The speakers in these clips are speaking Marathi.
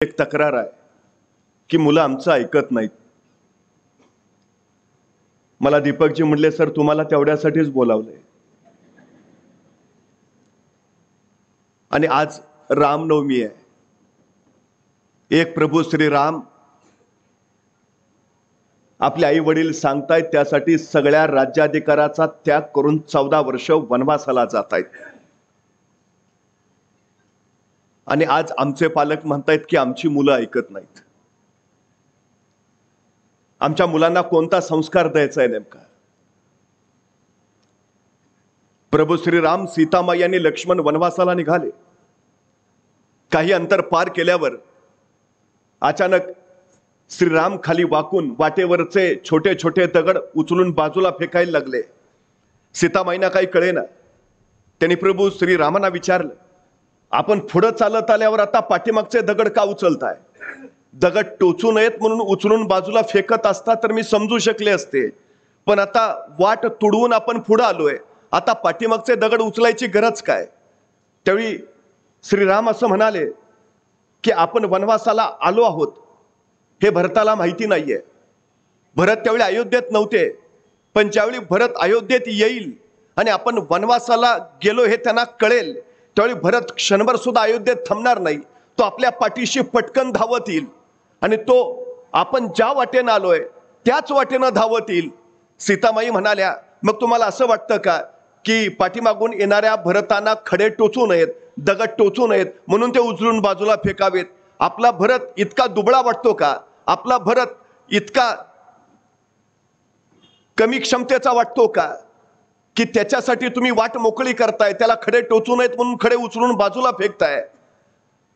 एक तक्रार आहे की मुलं आमचं ऐकत नाहीत. मला दीपकजी म्हणले, सर तुम्हाला तेवढ्यासाठीच बोलावलंय. आणि आज रामनवमी आहे. एक प्रभू श्री राम आपले आई वडील सांगतायत त्यासाठी सगळ्या राज्याधिकाराचा त्याग करून 14 वर्ष वनवासाला जात आहेत. आणि आज आमचे पालक म्हणतायत की आमची मुलं ऐकत नाहीत. आमच्या मुलांना कोणता संस्कार द्यायचा आहे नेमका? प्रभू श्रीराम, सीतामाई आणि लक्ष्मण वनवासाला निघाले. काही अंतर पार केल्यावर अचानक श्रीराम खाली वाकून वाटेवरचे छोटे छोटे दगड उचलून बाजूला फेकायला लागले. सीतामाईंना काही कळेना. त्यांनी प्रभू श्रीरामांना विचारलं, आपण पुढे चालत आल्यावर आता पाठीमागचे दगड का उचलताय? दगड टोचू नयेत म्हणून उचलून बाजूला फेकत असता तर मी समजू शकले असते, पण आता वाट तुडवून आपण पुढे आलोय, आता पाठीमागचे दगड उचलायची गरज काय? त्यावेळी श्रीराम असं म्हणाले की आपण वनवासाला आलो आहोत हे भरताला माहिती नाहीये. भरत त्यावेळी अयोध्येत नव्हते, पण ज्यावेळी भरत अयोध्येत येईल आणि आपण वनवासाला गेलो हे त्यांना कळेल, त्यावेळी भरत क्षणभर सुद्धा अयोध्येत थांबणार नाही. तो आपल्या पाठीशी पटकन धावत येईल आणि तो आपण ज्या वाटेनं आलोय त्याच वाटेनं धावत येईल. सीतामाई म्हणाल्या, मग तुम्हाला असं वाटतं का की पाठीमागून येणाऱ्या भरतांना खडे टोचू नयेत, दगड टोचू नयेत म्हणून ते उचलून बाजूला फेकावेत? आपला भरत इतका दुबळा वाटतो का? आपला भरत इतका कमी क्षमतेचा वाटतो का की त्याच्यासाठी तुम्ही वाट मोकळी करताय, त्याला खडे टोचू नयेत म्हणून खडे उचलून बाजूला फेकताय?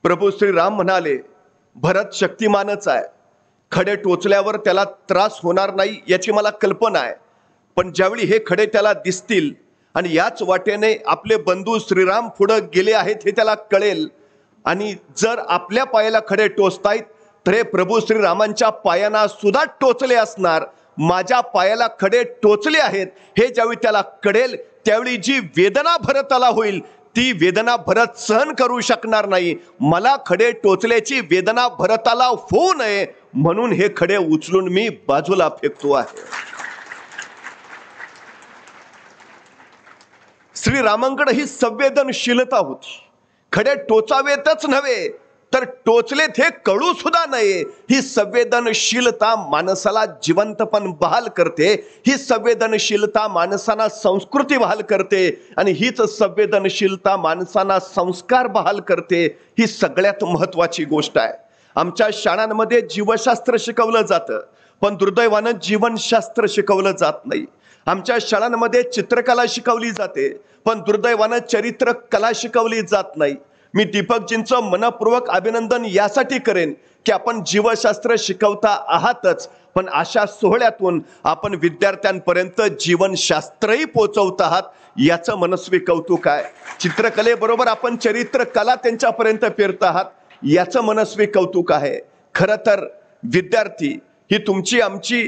प्रभू श्रीराम म्हणाले, भरत शक्तिमानच आहे, खडे टोचल्यावर त्याला त्रास होणार नाही याची मला कल्पना आहे, पण ज्यावेळी हे खडे त्याला दिसतील आणि याच वाटेने आपले बंधू श्रीराम पुढे गेले आहेत हे त्याला कळेल, आणि जर आपल्या पायाला खडे टोचतायत तर हे प्रभू श्रीरामांच्या पायांना सुद्धा टोचले असणार. माझ्या पायाला खडे टोचले आहेत हे ज्यावेळी त्याला कळेल, त्यावेळी जी वेदना भरताला होईल ती वेदना भरत सहन करू शकणार नाही. मला खडे टोचल्याची वेदना भरताला होऊ नये म्हणून हे खडे उचलून मी बाजूला फेकतो आहे. श्रीरामांकडे ही संवेदनशीलता होती. खडे टोचावेतच नव्हे तर टोचलेत हे कळू सुद्धा नये, ही संवेदनशीलता माणसाला जिवंतपण बहाल करते. ही संवेदनशीलता माणसाला संस्कृती बहाल करते आणि हीच संवेदनशीलता माणसाला संस्कार बहाल करते. ही सगळ्यात महत्वाची गोष्ट आहे. आमच्या शाळांमध्ये जीवशास्त्र शिकवलं जातं, पण दुर्दैवानं जीवनशास्त्र शिकवलं जात नाही. आमच्या शाळांमध्ये चित्रकला शिकवली जाते, पण दुर्दैवानं चरित्र कला शिकवली जात नाही. मी दीपकजींचं मनपूर्वक अभिनंदन यासाठी करेन की आपण जीवशास्त्र शिकवता आहातच, पण अशा सोहळ्यातून आपण विद्यार्थ्यांपर्यंत जीवनशास्त्रही पोहोचवत आहात याचं मनस्वी कौतुक आहे. चित्रकलेबरोबर आपण चरित्र कला त्यांच्यापर्यंत पेरत आहात याचं मनस्वी कौतुक आहे. खरं तर विद्यार्थी ही तुमची आमची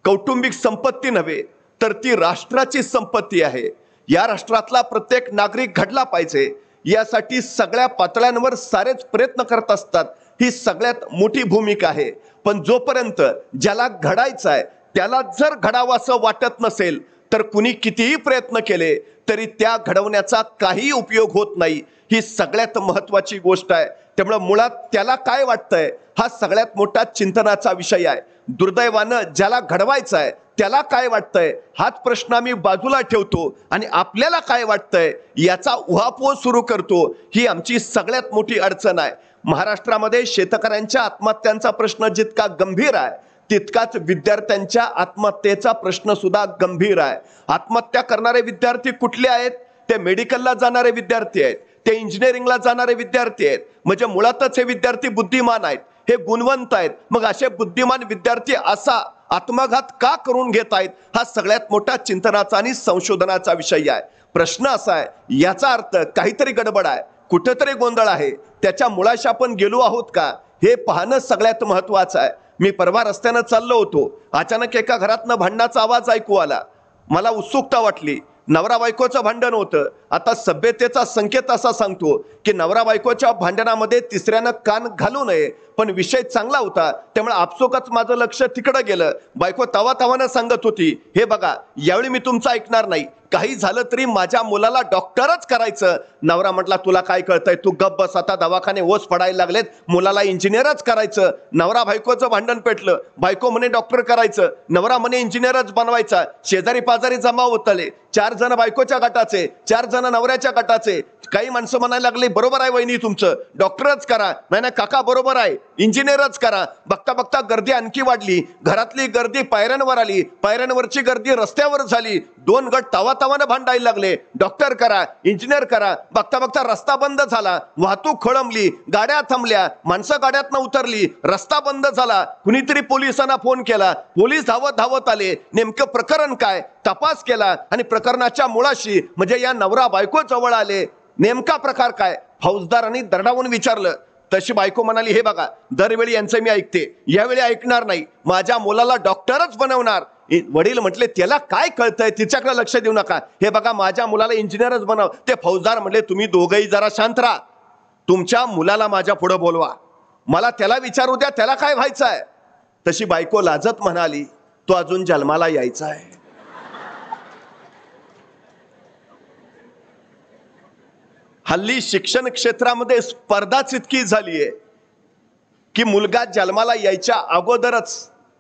कौटुंबिक संपत्ती नव्हे तर ती राष्ट्राची संपत्ती आहे. या राष्ट्रातला प्रत्येक नागरिक घडला पाहिजे यासाठी सगळ्या पातळ्यांवर सारेच प्रयत्न करत असतात. ही सगळ्यात मोठी भूमिका आहे. पण जोपर्यंत ज्याला घडायचं आहे त्याला जर घडावंसं वाटत नसेल तर कुणी कितीही प्रयत्न केले तरी त्या घडवण्याचा काही उपयोग होत नाही. ही सगळ्यात महत्वाची गोष्ट आहे. त्यामुळे मुळात त्याला काय वाटतंय हा सगळ्यात मोठा चिंतनाचा विषय आहे. दुर्दैवानं ज्याला घडवायचं आहे त्याला काय वाटतंय हाच प्रश्न आम्ही बाजूला ठेवतो आणि आपल्याला काय वाटतंय याचा उहापोह सुरू करतो. ही आमची सगळ्यात मोठी अडचण आहे. महाराष्ट्रामध्ये शेतकऱ्यांच्या आत्महत्यांचा प्रश्न जितका गंभीर आहे तितकाच विद्यार्थ्यांच्या आत्महत्येचा प्रश्न सुद्धा गंभीर आहे. आत्महत्या करणारे विद्यार्थी कुठले आहेत? ते मेडिकलला जाणारे विद्यार्थी आहेत, ते इंजिनिअरिंगला जाणारे विद्यार्थी आहेत. म्हणजे मुळातच हे विद्यार्थी बुद्धिमान आहेत, हे गुणवंत आहेत. मग असे बुद्धिमान विद्यार्थी असा आत्मघात का करून घेत आहेत हा सगळ्यात मोठा चिंतनाचा आणि संशोधनाचा विषय आहे. प्रश्न असा आहे याचा अर्थ काहीतरी गडबड आहे, कुठेतरी गोंधळ आहे. त्याच्या मुळाशी आपण गेलो आहोत का हे पाहणं सगळ्यात महत्वाचं आहे. मी परवा रस्त्यानं चाललो होतो, अचानक एका घरातनं भांडणाचा आवाज ऐकू आला. मला उत्सुकता वाटली. नवरा बायकोचं भांडण होतं. आता सभ्यतेचा संकेत असा सांगतो की नवरा बायकोच्या भांडणामध्ये तिसऱ्यानं कान घालू नये, पण विषय चांगला होता त्यामुळे आपसोकच माझं लक्ष तिकडं गेलं. बायको तवानं सांगत होती, हे बघा यावेळी मी तुमचं ऐकणार नाही, काही झालं तरी माझ्या मुलाला डॉक्टरच करायचं. नवरा म्हटला, तुला काय कळतंय, तू गप्प बस, आता दवाखाने ओस पडायला लागलेत, मुलाला इंजिनियरच करायचं. नवरा बायकोचं भांडण पेटलं. बायको म्हणे डॉक्टर करायचं, नवरा म्हणे इंजिनियरच बनवायचा. शेजारी पाजारी जमा होतले, 4 जण बायकोच्या गटाचे, 4 जण नवऱ्याच्या गटाचे. काही माणसं म्हणायला लागले, बरोबर आहे वहिनी तुमचं, डॉक्टरच करा. नाही नाही काका बरोबर आहे, इंजिनियरच करा. बघता बघता गर्दी आणखी वाढली. घरातली गर्दी पायऱ्यांवर आली, पायऱ्यांवरची गर्दी रस्त्यावर झाली. 2 गट तवानं भांडायला लागले, डॉक्टर करा, इंजिनियर करा. बघता बघता रस्ता बंद झाला, वाहतूक खोळंबली, गाड्या थांबल्या, माणसं गाड्यातनं उतरली, रस्ता बंद झाला. कुणीतरी पोलिसांना फोन केला, पोलीस धावत आले. नेमकं प्रकरण काय तपास केला आणि प्रकरणाच्या मुळाशी म्हणजे या नवरा बायको जवळ आले. नेमका प्रकार काय फौजदारांनी दरडावून विचारलं. तशी बायको म्हणाली, हे बघा दरवेळी यांचं मी ऐकते, यावेळी ऐकणार नाही, माझ्या मुलाला डॉक्टरच बनवणार. वडील म्हटले, त्याला काय कळतंय, तिच्याकडे लक्ष देऊ नका, हे बघा माझ्या मुलाला इंजिनियरच बनव. ते फौजदार म्हटले, तुम्ही दोघंही जरा शांत राहा, तुमच्या मुलाला माझ्या पुढे बोलवा, मला त्याला विचारू द्या, त्याला काय व्हायचंय. तशी बायको लाजत म्हणाली, तो अजून जन्माला यायचा आहे. हल्ली शिक्षण क्षेत्रामध्ये स्पर्धाच इतकी झालीये की मुलगा जन्माला यायच्या अगोदरच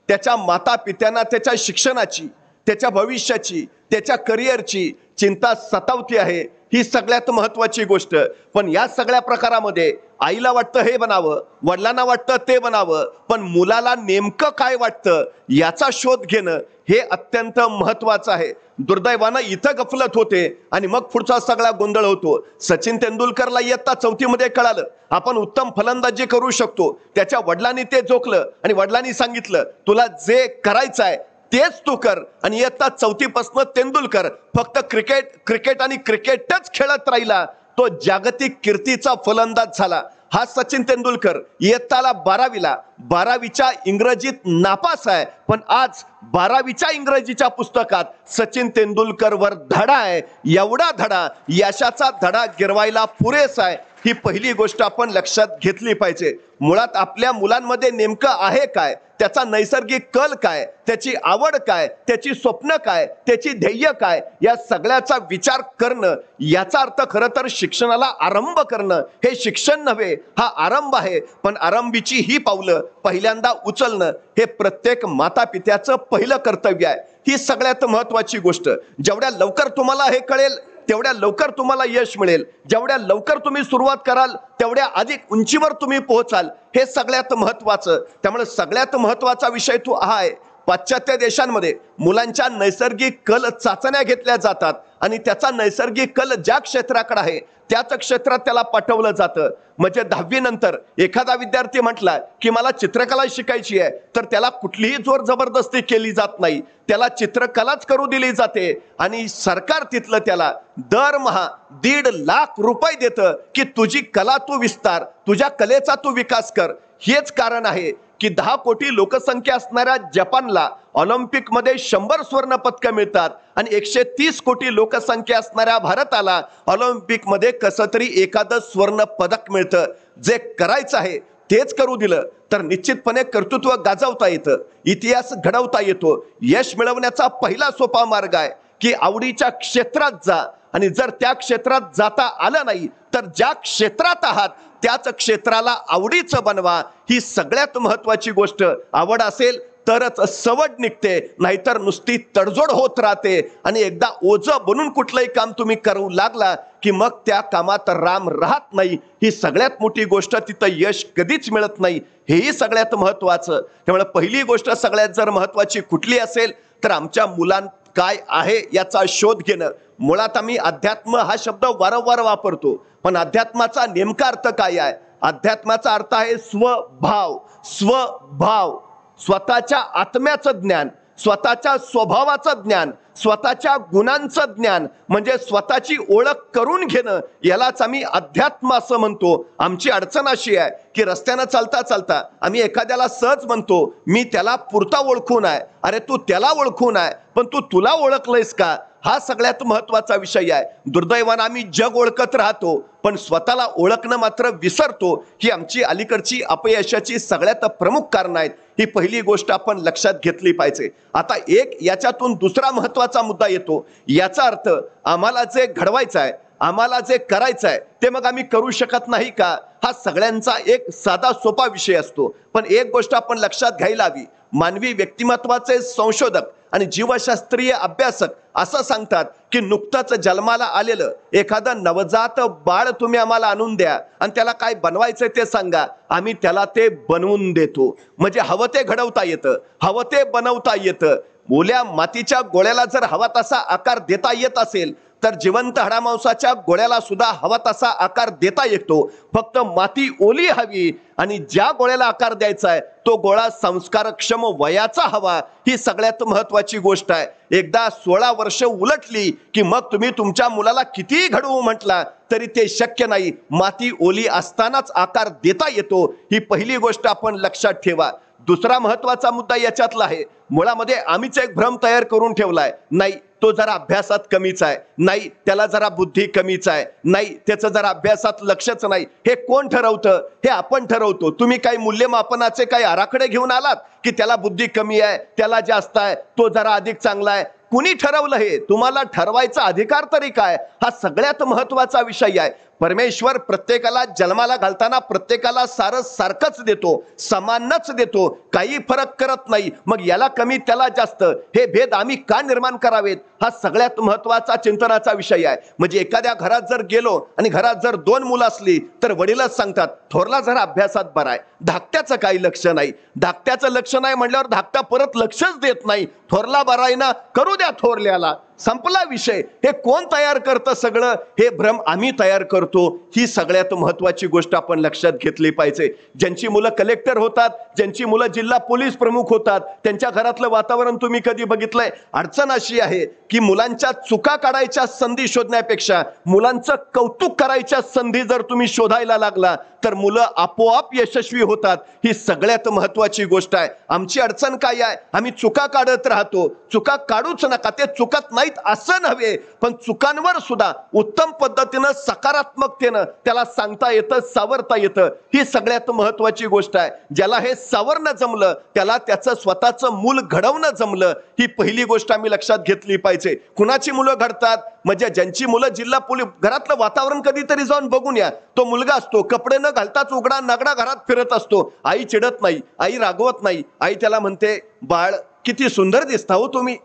त्याच्या माता पित्यांना त्याच्या शिक्षणाची, त्याच्या भविष्याची, त्याच्या करिअरची चिंता सतावती आहे. ही सगळ्यात महत्वाची गोष्ट. पण या सगळ्या प्रकारामध्ये आईला वाटतं हे बनावं, वडिलांना वाटतं ते बनावं, पण मुलाला नेमकं काय वाटतं याचा शोध घेणं हे अत्यंत महत्वाचं आहे. दुर्दैवानं इथं गफलत होते आणि मग पुढचा सगळा गोंधळ होतो. सचिन तेंडुलकरला इयत्ता 4थी मध्ये कळालं आपण उत्तम फलंदाजी करू शकतो. त्याच्या वडिलांनी ते जोखलं आणि वडिलांनी सांगितलं, तुला जे करायचं आहे तेच तू कर. आणि इयत्ता 4थी पासून तेंडुलकर फक्त क्रिकेट आणि क्रिकेटच खेळत राहिला. तो जागतिक कीर्तीचा फलंदाज झाला. हा सचिन तेंडुलकर इयत्ताला 12वीच्या इंग्रजीत नापास आहे, पण आज 12वीच्या इंग्रजीच्या पुस्तकात सचिन तेंडुलकरवर धडा आहे. एवढा धडा, यशाचा धडा गिरवायला पुरेसा आहे. ही पहिली गोष्ट आपण लक्षात घेतली पाहिजे. मुळात आपल्या मुलांमध्ये नेमकं आहे काय, त्याचा नैसर्गिक कल काय, त्याची आवड काय, त्याची स्वप्न काय, त्याची ध्येय काय, या सगळ्याचा विचार करणं, याचा अर्थ खरं तर शिक्षणाला आरंभ करणं. हे शिक्षण नव्हे, हा आरंभ आहे. पण आरंभीची ही पावलं पहिल्यांदा उचलणं हे प्रत्येक माता पित्याचं पहिलं कर्तव्य आहे. ही सगळ्यात महत्वाची गोष्ट. जेवढ्या लवकर तुम्हाला हे कळेल तेवढ्या लवकर तुम्हाला यश मिळेल. जेवढ्या लवकर तुम्ही सुरुवात कराल तेवढ्या अधिक उंचीवर तुम्ही पोहोचाल. हे सगळ्यात महत्वाचं. त्यामुळे सगळ्यात महत्वाचा विषय तो हा आहे. पाश्चात्य देशांमध्ये मुलांच्या नैसर्गिक कल चाचण्या घेतल्या जातात आणि त्याचा नैसर्गिक कल ज्या क्षेत्राकडे आहे त्याच क्षेत्रात त्याला पाठवलं जातं. म्हणजे 10वी नंतर एखादा विद्यार्थी म्हटला की मला चित्रकला शिकायची आहे, तर त्याला कुठलीही जोर जबरदस्ती केली जात नाही. त्याला चित्रकलाच करू दिली जाते आणि सरकार तिथलं त्याला दरमहा 1.5 लाख रुपये देतं की तुझी कला तू विस्तार, तुझ्या कलेचा तू विकास कर. हेच कारण आहे की 10 कोटी लोकसंख्या असणाऱ्या जपानला ऑलिम्पिक मध्ये 100 स्वर्ण पदक मिळतात आणि 130 कोटी लोकसंख्या असणाऱ्या भारताला ऑलिम्पिक मध्ये कसं तरी एखादं स्वर्ण पदक मिळतं. जे करायचं आहे तेच करू दिलं तर निश्चितपणे कर्तृत्व गाजवता येतं, इतिहास घडवता येतो. यश मिळवण्याचा पहिला सोपा मार्ग आहे की आवडीच्या क्षेत्रात जा आणि जर त्या क्षेत्रात जाता आलं नाही तर ज्या क्षेत्रात आहात त्याच क्षेत्राला आवडीचं बनवा. ही सगळ्यात महत्वाची गोष्ट. आवड असेल तरच सवड निघते, नाहीतर नुसती तडजोड होत राहते आणि एकदा ओझं बनून कुठलंही काम तुम्ही करू लागला की मग त्या कामात राम राहत नाही. ही सगळ्यात मोठी गोष्ट. तिथं यश कधीच मिळत नाही. हेही सगळ्यात महत्वाचं. त्यामुळे पहिली गोष्ट सगळ्यात जर महत्वाची कुठली असेल तर आमच्या मुलांत काय आहे याचा शोध घेणं. मुळात आम्ही अध्यात्म हा शब्द वारंवार वापरतो, पण अध्यात्माचा नेमका अर्थ काय आहे? अध्यात्माचा अर्थ आहे स्वभाव. स्वभाव, स्वतःच्या आत्म्याचं ज्ञान, स्वतःच्या स्वभावाचं ज्ञान, स्वतःच्या गुणांचं ज्ञान, म्हणजे स्वतःची ओळख करून घेणं, यालाच आम्ही अध्यात्म असं म्हणतो. आमची अडचण अशी आहे की रस्त्यानं चालता चालता आम्ही एखाद्याला सहज म्हणतो मी त्याला पुरता ओळखून आहे. अरे तू त्याला ओळखून आहे, पण तू तुला ओळखलंयस का? हा सगळ्यात महत्वाचा विषय आहे. दुर्दैवानं आम्ही जग ओळखत राहतो, पण स्वतःला ओळखणं मात्र विसरतो. ही आमची अलीकडची अपयशाची सगळ्यात प्रमुख कारण आहेत. ही पहिली गोष्ट आपण लक्षात घेतली पाहिजे. आता एक याच्यातून दुसरा महत्वाचा मुद्दा येतो. याचा अर्थ आम्हाला जे घडवायचं आहे, आम्हाला जे करायचं आहे ते मग आम्ही करू शकत नाही का? हा सगळ्यांचा एक साधा सोपा विषय असतो. पण एक गोष्ट आपण लक्षात घ्यायला हवी. मानवी व्यक्तिमत्वाचे संशोधक आणि जीवशास्त्रीय अभ्यासक असं सांगतात की नुकतंच जन्माला आलेलं एखादं नवजात बाळ तुम्ही आम्हाला आणून द्या आणि त्याला काय बनवायचंय ते सांगा, आम्ही त्याला ते बनवून देतो. म्हणजे हवं ते घडवता येतं, हवं ते बनवता येतं. ओल्या मातीच्या गोळ्याला जर हवा तसा आकार देता येत असेल तर जिवंत हाडामांसाच्या गोळ्याला सुद्धा हवा तसा आकार देता येतो. फक्त माती ओली हवी आणि ज्या गोळ्याला आकार द्यायचा आहे तो गोळा संस्कारक्षम वयाचा हवा. ही सगळ्यात महत्वाची गोष्ट आहे. एकदा 16 वर्ष उलटली की मग तुम्ही तुमच्या मुलाला कितीही घडवू म्हटला तरी ते शक्य नाही. माती ओली असतानाच आकार देता येतो. ही पहिली गोष्ट आपण लक्षात ठेवा. दुसरा महत्वाचा मुद्दा याच्यातला आहे. मुळामध्ये आम्हीच एक भ्रम तयार करून ठेवलाय. नाही, तो जरा अभ्यासात कमीच आहे, नाही त्याला जरा बुद्धी कमीच आहे, नाही त्याचं जरा अभ्यासात लक्षच नाही. हे कोण ठरवतं? हे आपण ठरवतो. तुम्ही काही मूल्यमापनाचे काही आराखडे घेऊन आलात की त्याला बुद्धी कमी आहे, त्याला जास्त आहे, तो जरा अधिक चांगला आहे? कुणी ठरवलं हे? तुम्हाला ठरवायचा अधिकार तरी काय? हा सगळ्यात महत्वाचा विषय आहे. परमेश्वर प्रत्येकाला जन्माला घालताना प्रत्येकाला सारखंच देतो, समानच देतो, काही फरक करत नाही. मग याला कमी त्याला जास्त हे भेद आम्ही का निर्माण करावेत? हा सगळ्यात महत्वाचा चिंतनाचा विषय आहे. म्हणजे एखाद्या घरात जर गेलो आणि घरात जर 2 मुलं असली तर वडीलच सांगतात थोरला जरा अभ्यासात बरा आहे, धाकट्याचं काही लक्ष नाही. धाकट्याचं लक्ष नाही म्हटल्यावर धाकटा परत लक्षच देत नाही. थोरला बरा आहे ना, करू द्या थोरल्याला, संपला विषय. हे कोण तयार करतं सगळं? हे भ्रम आम्ही तयार करतो. ही सगळ्यात महत्वाची गोष्ट आपण लक्षात घेतली पाहिजे. ज्यांची मुलं कलेक्टर होतात, ज्यांची मुलं जिल्हा पोलीस प्रमुख होतात, त्यांच्या घरातलं वातावरण तुम्ही कधी बघितलंय? अडचण अशी आहे की मुलांच्या चुका काढायच्या संधी शोधण्यापेक्षा मुलांचं कौतुक करायच्या संधी जर तुम्ही शोधायला लागला तर मुलं आपोआप यशस्वी होतात. ही सगळ्यात महत्वाची गोष्ट आहे. आमची अडचण काय आहे? आम्ही चुका काढत राहतो. चुका काढूच नका, ते चुकत नाहीत असं नव्हे, पण चुकांवर सुद्धा उत्तम पद्धतीनं सकारात्मकतेनं त्याला सांगता येतं, सावरता येतं. ही सगळ्यात महत्वाची गोष्ट आहे. ज्याला हे सावरणं जमलं त्याला त्याचं स्वतःचं मूल घडवणं जमलं. ही पहिली गोष्ट आम्ही लक्षात घेतली पाहिजे. कुणाची मुलं घडतात? म्हणजे ज्यांची मुलं जिल्हा पोलीस, घरातलं वातावरण कधीतरी जाऊन बघून या. तो मुलगा असतो कपडे न घालताच उघडा नागडा घरात फिरत असतो. आई चिडत नाही, आई रागवत नाही. आई त्याला म्हणते बाळ किती सुंदर दिसता हो तुम्ही.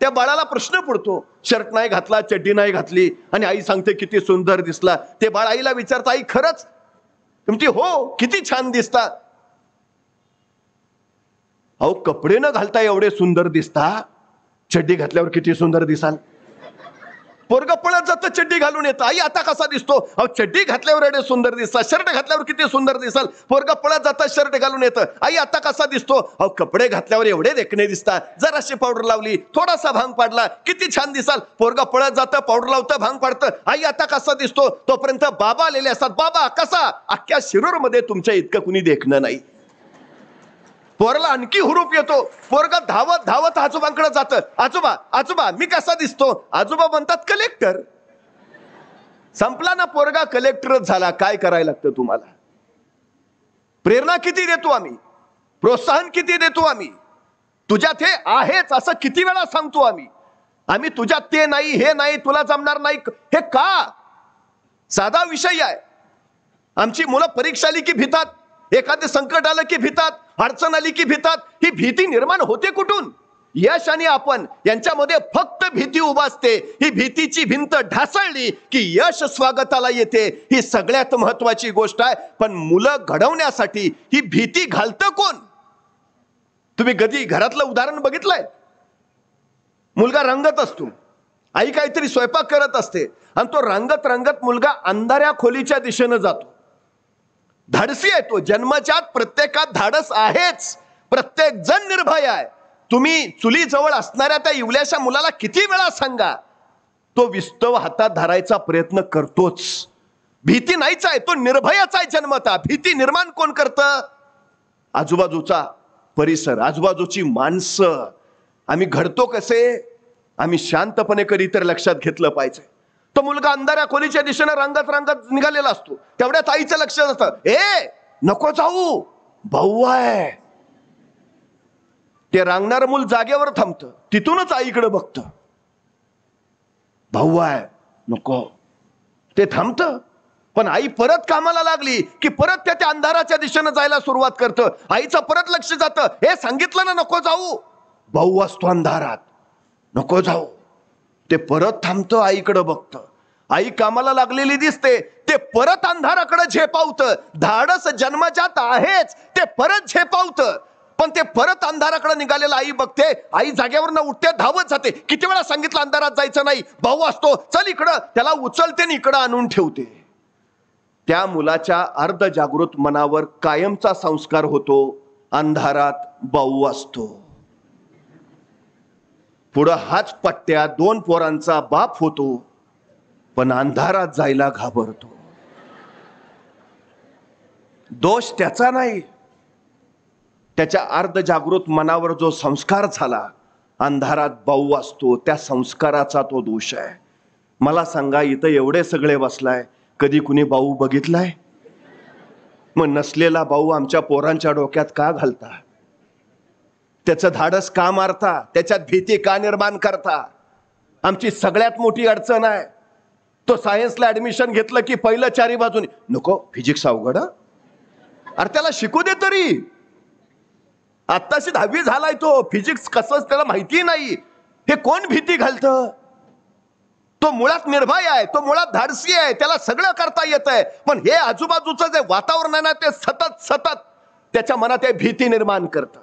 त्या बाळाला प्रश्न पडतो, शर्ट नाही घातला, चड्डी नाही घातली आणि आई सांगते किती सुंदर दिसला. ते बाळ आईला विचारतं आई खरंच? तुमची हो, किती छान दिसता. अहो कपडे न घालता एवढे सुंदर दिसता, चड्डी घातल्यावर किती सुंदर दिसाल. पोरगा पळत जातं, चड्डी घालून येतं. आई आता कसा दिसतो? अहो चड्डी घातल्यावर एवढे सुंदर दिसता, शर्ट घातल्यावर किती सुंदर दिसाल. पोरगा पळत जातं, शर्ट घालून येतं. आई आता कसा दिसतो? अहो कपडे घातल्यावर एवढे देखणे दिसता, जराशी पावडर लावली, थोडासा भांग पाडला, किती छान दिसाल. पोरगा पळत जातं, पावडर लावतं, भांग पाडतं. आई आता कसा दिसतो? तोपर्यंत बाबा आलेले असतात. बाबा कसा? अख्ख्या शिरूर मध्ये तुमच्या इतकं कुणी देखणं नाही. पोराला आणखी हुरूप येतो. पोरगा धावत धावत आजोबांकडे जातं. आजोबा आजोबा मी कसा दिसतो? आजोबा म्हणतात कलेक्टर. संपला ना, पोरगा कलेक्टरच झाला. काय करायला लागतं तुम्हाला? प्रेरणा किती देतो आम्ही, प्रोत्साहन किती देतो आम्ही. तुझ्यात हे आहेच असं किती वेळा सांगतो आम्ही. आम्ही तुझ्यात ते नाही, हे नाही, तुला जमणार नाही. हे का? साधा विषय आहे. आमची मुलं परीक्षा आली की भितात, एखादं संकट आलं की भितात, अडचण आली की भितात. ही भीती निर्माण होते कुठून? यश आणि आपण यांच्यामध्ये फक्त भीती उभासते. ही भीतीची भिंत ढासळली की यश स्वागताला येते. ही सगळ्यात महत्वाची गोष्ट आहे. पण मुलं घडवण्यासाठी ही भीती घालतं कोण? तुम्ही कधी घरातलं उदाहरण बघितलंय? मुलगा रंगत असतो, आई काहीतरी स्वयंपाक करत असते आणि तो रंगत रंगत मुलगा अंधाऱ्या खोलीच्या दिशेनं जातो. धाडसी आहे तो, जन्मजात प्रत्येकात धाडस आहेच. प्रत्येक जण निर्भय आहे. तुम्ही चुलीजवळ असणाऱ्या त्या इवल्याशा मुलाला किती वेळा सांगा, तो विस्तव हातात धरायचा प्रयत्न करतोच. भीती नाहीच आहे, तो निर्भयच आहे जन्मता. भीती निर्माण कोण करतं? आजूबाजूचा परिसर, आजूबाजूची माणसं. आम्ही घडतो कसे? आम्ही शांतपणे कधी तर लक्षात घेतलं पाहिजे. तो मुलगा अंधाऱ्या खोलीच्या दिशेने रंगत रंगत निघालेला असतो. तेवढ्यात आईचं लक्ष असतं, ए नको जाऊ, भाऊ आहे. ते रांगणार मूल जागेवर थांबतं. तिथूनच आईकडे बघतं, भाऊ आहे नको. ते थांबतं. पण आई परत कामाला लागली की परत त्या अंधाराच्या दिशेने जायला सुरुवात करतं. आईचं परत लक्ष जातं, हे सांगितलं ना नको जाऊ. भाऊ असतो अंधारात, नको जाऊ. ते परत थांबतं, आईकडे बघतं. आई कामाला लागलेली दिसते. ते परत अंधाराकडे झेपावतं. धाडस जन्मजात आहेच, ते परत झेपावतं. पण ते परत अंधाराकडे निघालेला आई बघते. आई जागेवर उठते, धावत जाते. किती वेळा सांगितलं अंधारात जायचं नाही. भाऊ असतो, चल इकडं. त्याला उचलते आणि इकडं आणून ठेवते. त्या मुलाच्या अर्ध जागृत मनावर कायमचा संस्कार होतो, अंधारात भाऊ असतो. पुढं हाच पट्ट्या 2 पोरांचा बाप होतो, पण अंधारात जायला घाबरतो. दोष त्याचा नाही, त्याच्या अर्ध जागृत मनावर जो संस्कार झाला, अंधारात भाऊ असतो, त्या संस्काराचा तो दोष आहे. मला सांगा, इथं एवढे सगळे बसलाय, कधी कुणी भाऊ बघितलाय? मग नसलेला भाऊ आमच्या पोरांच्या डोक्यात का घालता? त्याचं धाडस का मारता? त्याच्यात भीती का निर्माण करता? आमची सगळ्यात मोठी अडचण आहे, तो सायन्सला ऍडमिशन घेतलं की पहिलं 4 बाजूने नको, फिजिक्स अवघड. अरे त्याला शिकू दे तरी. आत्ताशी 10वी झालाय तो, फिजिक्स कसं त्याला माहिती नाही. हे कोण भीती घालतं? तो मुळात निर्भय आहे, तो मुळात धाडसी आहे, त्याला सगळं करता येत आहे. पण हे आजूबाजूचं जे वातावरण आहे ना, ते सतत त्याच्या मनात भीती निर्माण करतं.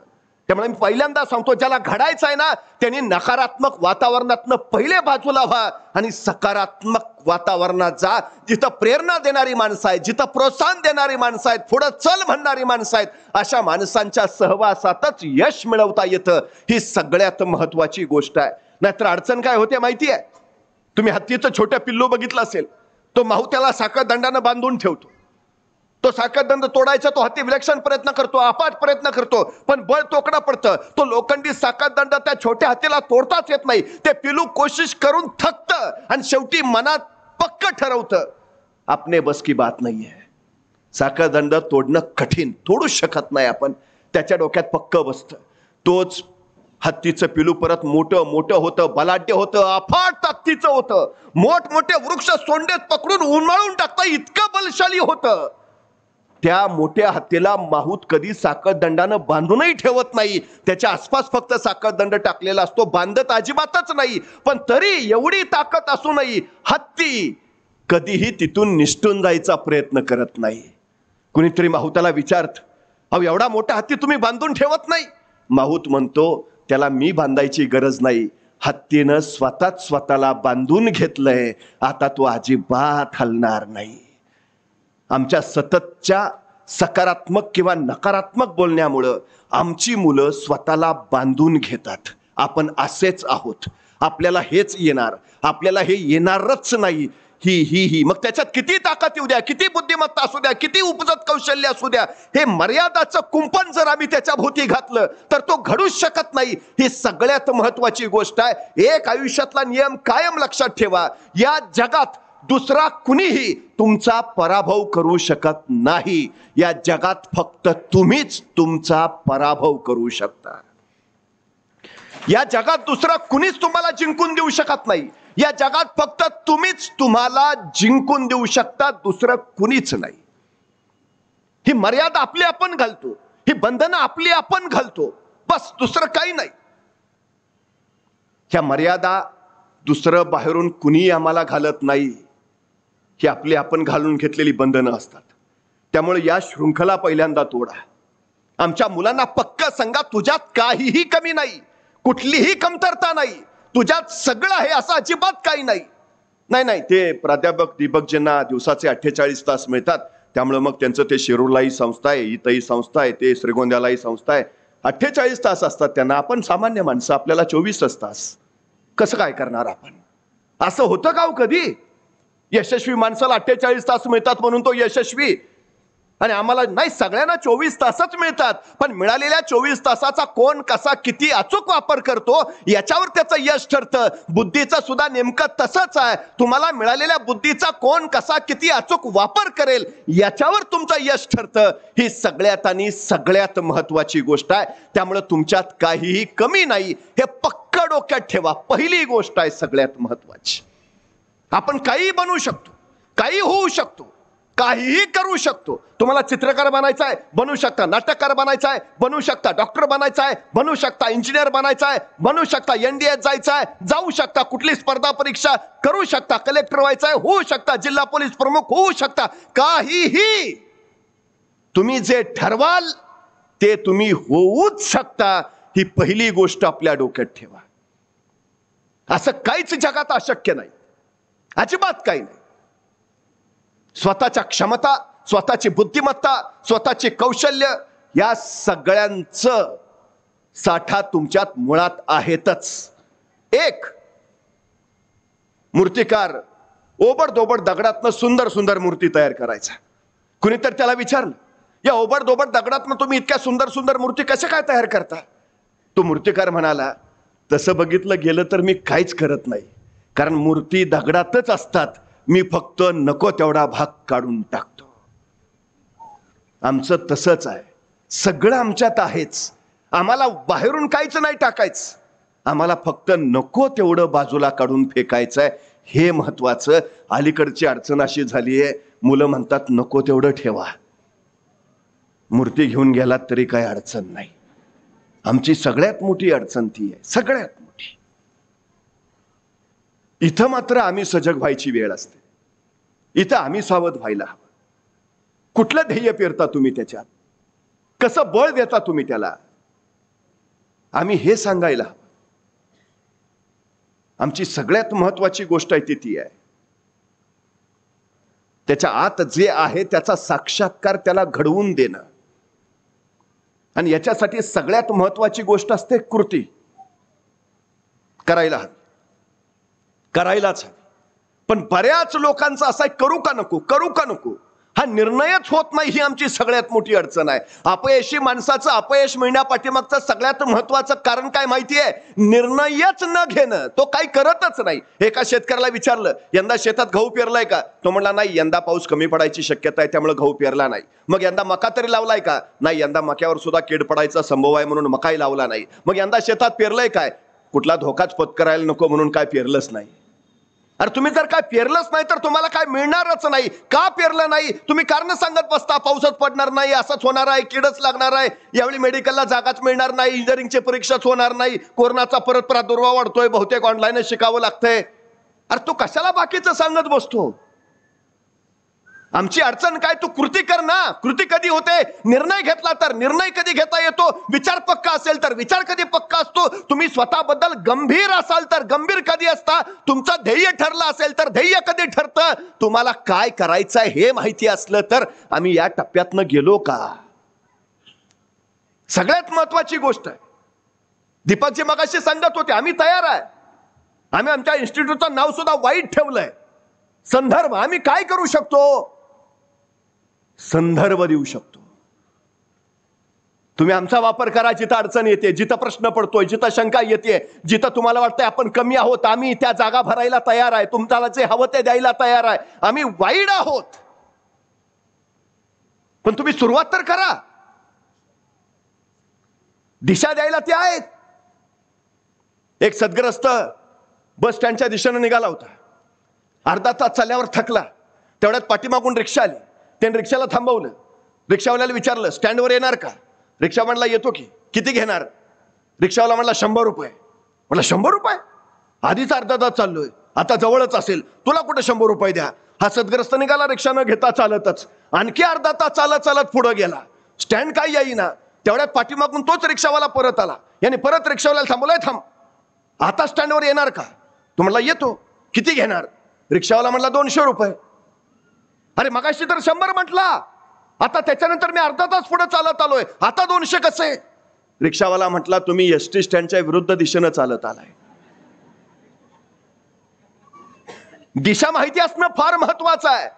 त्यामुळे मी पहिल्यांदा सांगतो, ज्याला घडायचं आहे ना, त्यांनी नकारात्मक वातावरणातनं पहिले बाजूला व्हा आणि सकारात्मक वातावरणात जा. जिथं प्रेरणा देणारी माणसं आहेत, जिथं प्रोत्साहन देणारी माणसं आहेत, पुढं चल म्हणणारी माणसं आहेत, अशा माणसांच्या सहवासातच यश मिळवता येतं. ही सगळ्यात महत्वाची गोष्ट आहे. नाहीतर अडचण काय होते माहिती आहे? तुम्ही हत्तीचं छोटं पिल्लू बघितलं असेल, तो माहू त्याला साखळदंडानं बांधून ठेवतो. तो साखळदंड तोडायचा तो हत्ती विलक्षण प्रयत्न करतो, अपाट प्रयत्न करतो, पण बळ तोकडं पडतं. तो लोखंडी साखळदंड त्या छोट्या हत्तीला तोडताच येत नाही. ते पिल्लू कोशिश करून थकतं आणि शेवटी मनात पक्क ठरवतं, आपने बस की बात नाहीये. साखळदंड तोडणं कठीण, तोडूच शकत नाही आपण. त्याच्या डोक्यात पक्क बसतं. तोच हत्तीचं पिलू परत मोठं होतं, बलाढ्य होतं, अफाट ताकदीचं होतं. मोठमोठे वृक्ष सोंडेत पकडून उन्मळून टाकतं, इतकं बलशाली होतं. त्या मोठ्या हत्तीला माहूत कधी साखळदंडानं बांधूनही ठेवत नाही. त्याच्या आसपास फक्त साखळदंड टाकलेला असतो, बांधत अजिबातच नाही. पण तरी एवढी ताकद असूनही हत्ती कधीही तिथून निसटून जायचा प्रयत्न करत नाही. कुणीतरी माहुताला विचारत, अहो एवढा मोठा हत्ती तुम्ही बांधून ठेवत नाही? माहूत म्हणतो, त्याला मी बांधायची गरज नाही, हत्तीनं स्वतःला बांधून घेतलंय, आता तो अजिबात हलणार नाही. आमच्या सततच्या सकारात्मक किंवा नकारात्मक बोलण्यामुळं आमची मुलं स्वतःला बांधून घेतात. आपण असेच आहोत, आपल्याला हेच येणार, आपल्याला हे येणारच नाही. ही मग त्याच्यात किती ताकद येऊ द्या, किती बुद्धिमत्ता असू द्या, किती उपजत कौशल्य असू द्या, हे मर्यादाचं कुंपण जर आम्ही त्याच्या भोवती घातलं तर तो घडूच शकत नाही. ही सगळ्यात महत्वाची गोष्ट आहे. एक आयुष्यातला नियम कायम लक्षात ठेवा, या जगात दुसरा कुणीही तुमचा पराभव करू शकत नाही. या जगात फक्त तुम्हीच तुमचा पराभव करू शकता. या जगात दुसरा कुणीच तुम्हाला जिंकून देऊ शकत नाही. या जगात फक्त तुम्हीच तुम्हाला जिंकून देऊ शकता, दुसरं कुणीच नाही. ही मर्यादा आपली आपण घालतो, ही बंधनं आपली आपण घालतो, बस दुसरं काही नाही. ह्या मर्यादा दुसरं बाहेरून कुणी आम्हाला घालत नाही, ही आपली आपण घालून घेतलेली बंधनं असतात. त्यामुळे या शृंखला पहिल्यांदा तोडा. आमच्या मुलांना पक्क सांगा, तुझ्यात काहीही कमी नाही, कुठलीही कमतरता नाही, तुझ्यात सगळं आहे, असं अजिबात काही नाही. नाही ते प्राध्यापक दीपकजींना दिवसाचे 48 तास मिळतात, त्यामुळे मग त्यांचं ते शिरूरलाही संस्था आहे, इथंही संस्था आहे, ते श्रीगोंद्यालाही संस्था आहे. 48 तास असतात त्यांना. आपण सामान्य माणसं, आपल्याला 24च तास. कसं काय करणार आपण? असं होतं का हो कधी? यशस्वी माणसाला 48 तास मिळतात म्हणून तो यशस्वी? आणि आम्हाला नाही, सगळ्यांना 24 तासच मिळतात, पण मिळालेल्या 24 तासाचा कोण कसा किती अचूक वापर करतो याच्यावर त्याचं यश ठरतं. बुद्धीचं सुद्धा नेमकं तसंच आहे. तुम्हाला मिळालेल्या बुद्धीचा कोण कसा किती अचूक वापर करेल याच्यावर तुमचं यश ठरतं. ही सगळ्यात आणि सगळ्यात महत्वाची गोष्ट आहे. त्यामुळे तुमच्यात काहीही कमी नाही हे पक्का डोक्यात ठेवा. पहिली गोष्ट आहे सगळ्यात महत्वाची. आपण काही बनवू शकतो, काही होऊ शकतो, काहीही करू शकतो. तुम्हाला चित्रकार बनायचं आहे, बनवू शकता. नाटककार बनायचं आहे, बनवू शकता. डॉक्टर बनायचं आहे, बनवू शकता. इंजिनियर बनायचं आहे, बनवू शकता. NDA जायचं आहे, जाऊ शकता. कुठली स्पर्धा परीक्षा करू शकता. कलेक्टर व्हायचं आहे, होऊ शकता. जिल्हा पोलीस प्रमुख होऊ शकता. काहीही तुम्ही जे ठरवाल ते तुम्ही होऊच शकता. ही पहिली गोष्ट आपल्या डोक्यात ठेवा. असं काहीच जगात अशक्य नाही, अजिबात काही नाही. स्वतःच्या क्षमता, स्वतःची बुद्धिमत्ता, स्वतःचे कौशल्य या सगळ्यांचं साठा तुमच्यात मुळात आहेतच. एक मूर्तिकार ओबडधोबड दगडातनं सुंदर सुंदर मूर्ती तयार करायचा. कुणीतरी त्याला विचारलं, या ओबडधोबड दगडातनं तुम्ही इतक्या सुंदर सुंदर मूर्ती कशा काय तयार करता? तो मूर्तिकार म्हणाला, तसं बघितलं गेलं तर मी काहीच करत नाही, कारण मूर्ती दगडातच असतात. मी फक्त नको तेवढा भाग काढून टाकतो. आमचं तसंच आहे. सगळं आमच्यात आहेच. आम्हाला बाहेरून काहीच नाही टाकायचं, आम्हाला फक्त नको तेवढं बाजूला काढून फेकायचंय. हे महत्वाचं. अलीकडची अडचण अशी झाली आहे, मुलं म्हणतात नको तेवढं ठेवा. मूर्ती घेऊन गेलात तरी काही अडचण नाही. आमची सगळ्यात मोठी अडचण ती आहे, सगळ्यात मोठी. इथं मात्र आम्ही सजग व्हायची वेळ असते. इथं आम्ही सावध व्हायला हवं. कुठलं ध्येय पेरता तुम्ही त्याच्यात, कसं बळ देता तुम्ही त्याला, आम्ही हे सांगायला हवं. आमची सगळ्यात महत्वाची गोष्ट आहे ती आहे, त्याच्या आत जे आहे त्याचा साक्षात्कार त्याला घडवून देणं. आणि याच्यासाठी सगळ्यात महत्वाची गोष्ट असते कृती. करायला हवी, करायलाच हवी. पण बऱ्याच लोकांचं असं आहे, करू का नको, करू का नको, हा निर्णयच होत नाही. ही आमची सगळ्यात मोठी अडचण आहे. अपयशी माणसाचं अपयश मिळण्यापाठीमागचं सगळ्यात महत्वाचं कारण काय माहितीये? निर्णयच न घेणं. तो काही करतच नाही. एका शेतकऱ्याला विचारलं, यंदा शेतात गहू पेरलाय का? तो म्हणला नाही, यंदा पाऊस कमी पडायची शक्यता आहे त्यामुळे गहू पेरला नाही. मग यंदा मका तरी लावलाय का? नाही, यंदा मक्यावर सुद्धा कीड पडायचा संभव आहे म्हणून मकाही लावला नाही. मग यंदा शेतात पेरलंय काय? कुठला धोकाच पत्करायला नको म्हणून काय पेरलंच नाही. अरे तुम्ही जर काय पेरलंच नाही तर तुम्हाला काय मिळणारच नाही. का पेरलं नाही? तुम्ही कारण सांगत बसता, पाऊसच पडणार नाही, असंच होणार आहे, कीडच लागणार आहे, यावेळी मेडिकलला जागाच मिळणार नाही, इंजिनिअरिंगची परीक्षाच होणार नाही, कोरोनाचा परत प्रादुर्भाव वाढतोय, बहुतेक ऑनलाईनच शिकावं लागतंय. अरे तू कशाला बाकीचं सांगत बसतो? आमची अडचण काय? तू कृती कर ना. कृती कधी होते? निर्णय घेतला तर. निर्णय कधी घेता येतो? विचार पक्का असेल तर. विचार कधी पक्का असतो? तुम्ही स्वतःबद्दल गंभीर असाल तर. गंभीर कधी असता? तुमचं ध्येय ठरलं असेल तर. ध्येय कधी ठरतं? तुम्हाला काय करायचंय हे माहिती असलं तर. आम्ही या टप्प्यातनं गेलो का? सगळ्यात महत्वाची गोष्ट आहे. दीपकजी मगाशी सांगत होते, आम्ही तयार आहे. आम्ही आमच्या इन्स्टिट्यूटचं नाव सुद्धा वाईट ठेवलंय. संदर्भ. आम्ही काय करू शकतो? संदर्भ देऊ शकतो. तुम्ही आमचा वापर करा जिथं अडचण येते, जिथं प्रश्न पडतोय, जिथं शंका येते, जिथं तुम्हाला वाटतंय आपण कमी आहोत, आम्ही त्या जागा भरायला तयार आहे. तुम्हाला जे हवं ते द्यायला तयार आहे. आम्ही वाईड आहोत, पण तुम्ही सुरुवात तर करा. दिशा द्यायला ते आहेत. एक सद्ग्रस्त बस स्टँडच्या दिशेने निघाला होता. अर्धा तास चालल्यावर थकला. तेवढ्यात पाठीमागून रिक्षा आली. त्याने रिक्षाला थांबवलं. रिक्षावाल्याला विचारलं, स्टँडवर येणार का? रिक्षा म्हणला येतो की. किती घेणार? रिक्षावाला म्हणला 100 रुपये. म्हणला 100 रुपये? आधीच अर्धा तास चाललोय, आता जवळच असेल, तुला कुठे 100 रुपये द्या. हा सद्ग्रस्त निघाला रिक्षा न घेता चालतच. आणखी अर्धा तास चालत चालत पुढे गेला. स्टँड काय येईना. तेवढ्यात पाठीमागून तोच रिक्षावाला परत आला. याने परत रिक्षावाल्याला थांबवलाय, थांब, आता स्टँडवर येणार का? तो म्हणला येतो. किती घेणार? रिक्षावाला म्हणला 200 रुपये. अरे मगाशी तर 100 म्हटला, आता त्याच्यानंतर मी अर्धा तास पुढे चालत आलोय, आता 200 कसे? रिक्षावाला म्हटला, तुम्ही एसटी स्टँडच्या विरुद्ध दिशेनं चालत आलाय. दिशा माहिती असणं फार महत्वाचं आहे.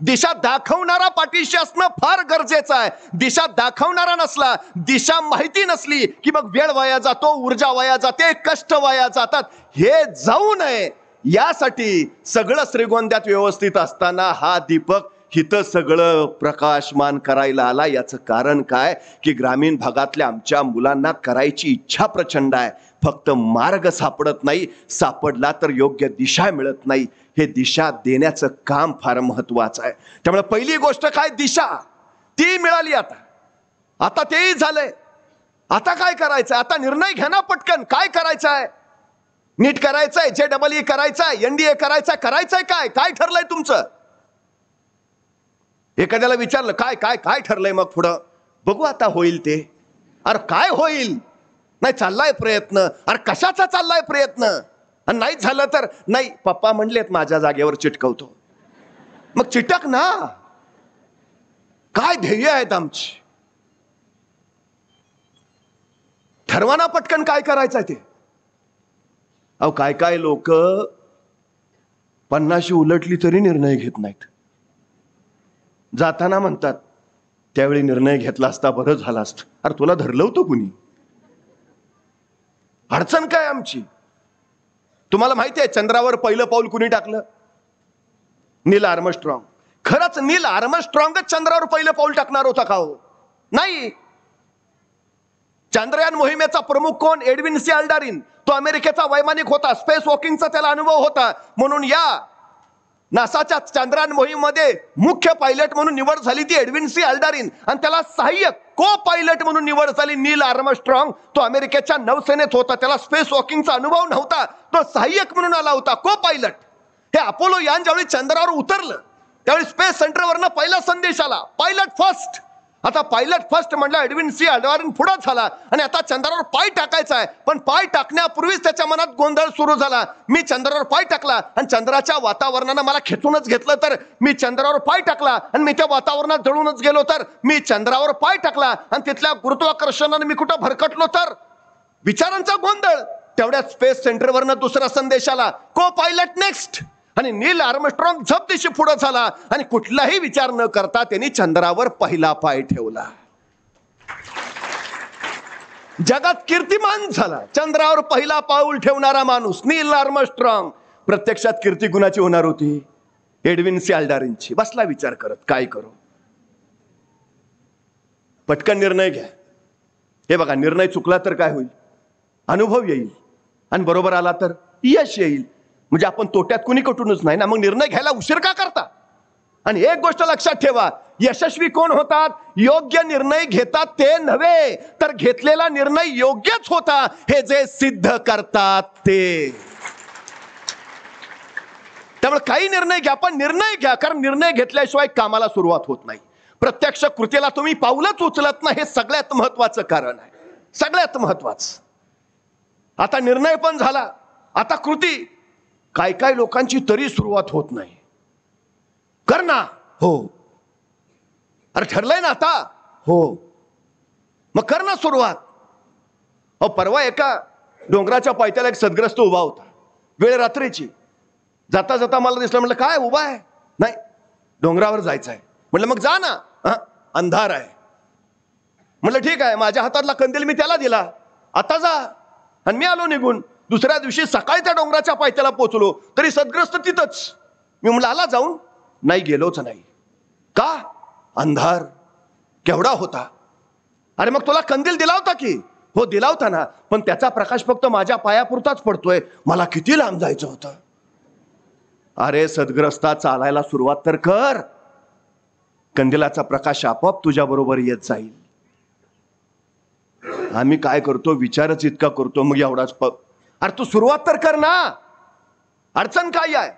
दिशा दाखवणारा पाठीशी असणं फार गरजेचं आहे. दिशा दाखवणारा नसला, दिशा माहिती नसली की मग वेळ वाया जातो, ऊर्जा वाया जाते, कष्ट वाया जातात. हे जाऊ नये यासाठी सगळं श्रीगोंद्यात व्यवस्थित असताना हा दीपक हिथं सगळं प्रकाशमान करायला आला. याचं कारण काय की ग्रामीण भागातल्या आमच्या मुलांना करायची इच्छा प्रचंड आहे, फक्त मार्ग सापडत नाही, सापडला तर योग्य दिशा मिळत नाही. हे दिशा देण्याचं काम फार महत्वाचं आहे. त्यामुळे पहिली गोष्ट काय, दिशा ती मिळाली. आता तेही झालंय. आता काय करायचं, आता निर्णय घ्या ना पटकन. काय करायचं आहे, नीट करायचंय, JEE करायचंय, NDA करायचंय, काय काय ठरलंय तुमचं. एखाद्याला विचारलं काय काय काय ठरलंय, मग पुढं बघू आता होईल ते. अरे काय होईल, नाही चाललाय प्रयत्न. अरे कशाचा चाललाय प्रयत्न, आणि नाही झालं तर नाही, पप्पा म्हणलेत माझ्या जागेवर चिटकवतो. मग चिटक ना. काय ध्येय आहेत आमची, ठरवाना पटकन काय करायचं ते. अहो काय काय लोक 50 उलटली तरी निर्णय घेत नाहीत. जाताना म्हणतात त्यावेळी निर्णय घेतला असता बरं झालं असतं. अरे तुला धरलं होतं कुणी, अडचण काय आमची. तुम्हाला माहिती आहे चंद्रावर पहिलं पाऊल कुणी टाकलं, नील आर्मस्ट्रॉंग. खरंच नील आर्मस्ट्रॉंगच चंद्रावर पहिलं पाऊल टाकणार होता का हो, नाही. चांद्रयान मोहिमेचा प्रमुख कोण, एडविन सी अल्डारिन. तो अमेरिकेचा वैमानिक होता, स्पेस वॉकिंगचा त्याला अनुभव होता, म्हणून या नासाच्या चांद्रयान मोहिमेमध्ये मुख्य पायलट म्हणून निवड झाली ती एडविन सी अल्डारिन, आणि त्याला सहाय्यक को पायलट म्हणून निवड झाली नील आर्मस्ट्रॉंग. तो अमेरिकेच्या नौसेनेत होता, त्याला स्पेस वॉकिंगचा अनुभव नव्हता, तो सहाय्यक म्हणून आला होता, को पायलट. हे अपोलो यान ज्यावेळी चंद्रावर उतरलं त्यावेळी स्पेस सेंटरवरनं पहिला संदेश आला, पायलट फर्स्ट. आता पायलट फर्स्ट म्हटलं, एडविन सी अल्डारिन पुढे झाला आणि आता चंद्रावर पाय टाकायचा आहे. पण पाय टाकण्यापूर्वीच त्याच्या मनात गोंधळ सुरू झाला. मी चंद्रावर पाय टाकला आणि चंद्राच्या वातावरणानं मला खेचूनच घेतलं तर, मी चंद्रावर पाय टाकला आणि मी त्या वातावरणात जळूनच गेलो तर, मी चंद्रावर पाय टाकला आणि तिथल्या गुरुत्वाकर्षणाने मी कुठं भरकटलो तर, विचारांचा गोंधळ. तेवढ्या स्पेस सेंटरवरनं दुसरा संदेश आला, को पायलट नेक्स्ट. आणि नील आर्मस्ट्रॉंग झपदिशी पुढे झाला आणि कुठलाही विचार न करता त्यांनी चंद्रावर पहिला पाय ठेवला. जगात कीर्तिमान झाला चंद्रावर पहिला पाऊल ठेवणारा माणूस नील आर्मस्ट्रॉंग. प्रत्यक्षात कीर्ती गुणाची होणार होती, एडविन सी अल्डारिनची. बसला विचार करत, काय करू, पटकन निर्णय घ्या. हे बघा, निर्णय चुकला तर काय होईल, अनुभव येईल, आणि बरोबर आला तर यश येईल. म्हणजे आपण तोट्यात कुणी कटूनच नाही ना. मग निर्णय घ्यायला उशीर का करता. आणि एक गोष्ट लक्षात ठेवा, यशस्वी कोण होतात, योग्य निर्णय घेतात ते नव्हे, तर घेतलेला निर्णय योग्यच होता हे जे सिद्ध करतात ते. त्यामुळे काही निर्णय घ्या, पण निर्णय घ्या, कारण निर्णय घेतल्याशिवाय कामाला सुरुवात होत नाही. प्रत्यक्ष कृतीला तुम्ही पाऊलच उचलत नाही, हे सगळ्यात महत्वाचं कारण आहे, सगळ्यात महत्वाचं. आता निर्णय पण झाला, आता कृती. काय काय लोकांची तरी सुरुवात होत नाही. कर ना, हो. अरे ठरलंय ना आता, हो. मग कर ना सुरुवात. अहो परवा एका डोंगराच्या पायथ्याला एक सद्ग्रस्त उभा होता, वेळ रात्रीची. जाता जाता मला दिसलं, म्हटलं काय उभा आहे, नाही डोंगरावर जायचं आहे. म्हटलं मग जा ना, अंधार आहे. म्हटलं ठीक आहे, माझ्या हातातला कंदील मी त्याला दिला, आता जा. आणि मी आलो निघून. दुसऱ्या दिवशी सकाळी त्या डोंगराच्या पायथ्याला पोहोचलो तरी सद्ग्रस्त तिथंच. मी म्हटलं आला जाऊन, नाही गेलोच नाही. का, अंधार केवढा होता. अरे मग तुला कंदील दिला होता की, हो दिला होता ना, पण त्याचा प्रकाश फक्त माझ्या पायापुरताच पडतोय, मला किती लांब जायचं होतं. अरे सद्ग्रस्ता, चालायला सुरुवात तर कर, कंदिलाचा प्रकाश आपोआप तुझ्या बरोबर येत जाईल. आम्ही काय करतो, विचारच इतका करतो, मग एवढाच. अरे तू सुरुवात तर कर ना, अडचण काय आहे.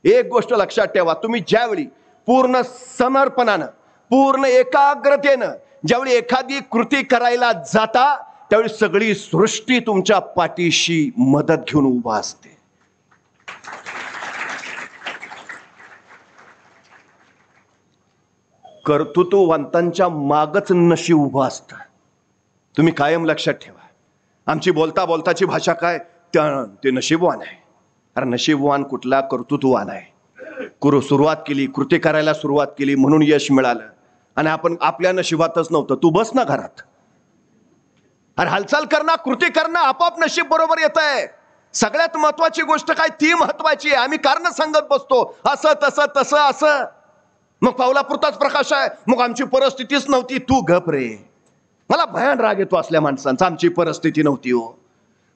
एक गोष्ट लक्षात ठेवा, तुम्ही ज्यावेळी पूर्ण समर्पणानं, पूर्ण एकाग्रतेनं ज्यावेळी एखादी कृती करायला जाता, त्यावेळी सगळी सृष्टी तुमच्या पाठीशी मदत घेऊन उभा असते. कर्तृत्ववंतांच्या मागच नशीब उभं असतं. तुम्ही कायम लक्षात ठेवा. आमची बोलता बोलताची भाषा काय, ते नशीबवान आहे. अरे नशीबवान कुठला, कर्तृत्ववान आहे. सुरुवात केली, कृती करायला सुरुवात केली म्हणून यश मिळालं. आणि आपण आपल्या नशिबातच नव्हतं. तू बस ना घरात, अरे हालचाल करणं, कृती करणं, आपोआप नशीब बरोबर येत आहे. सगळ्यात महत्वाची गोष्ट काय, ती महत्वाची आहे. आम्ही कारण सांगत बसतो, असं तसं तसं असं, मग पावलापुरताच प्रकाश आहे, मग आमची परिस्थितीच नव्हती. तू गप रे. मला भयान राग येतो असल्या माणसांचा. आमची परिस्थिती नव्हती हो.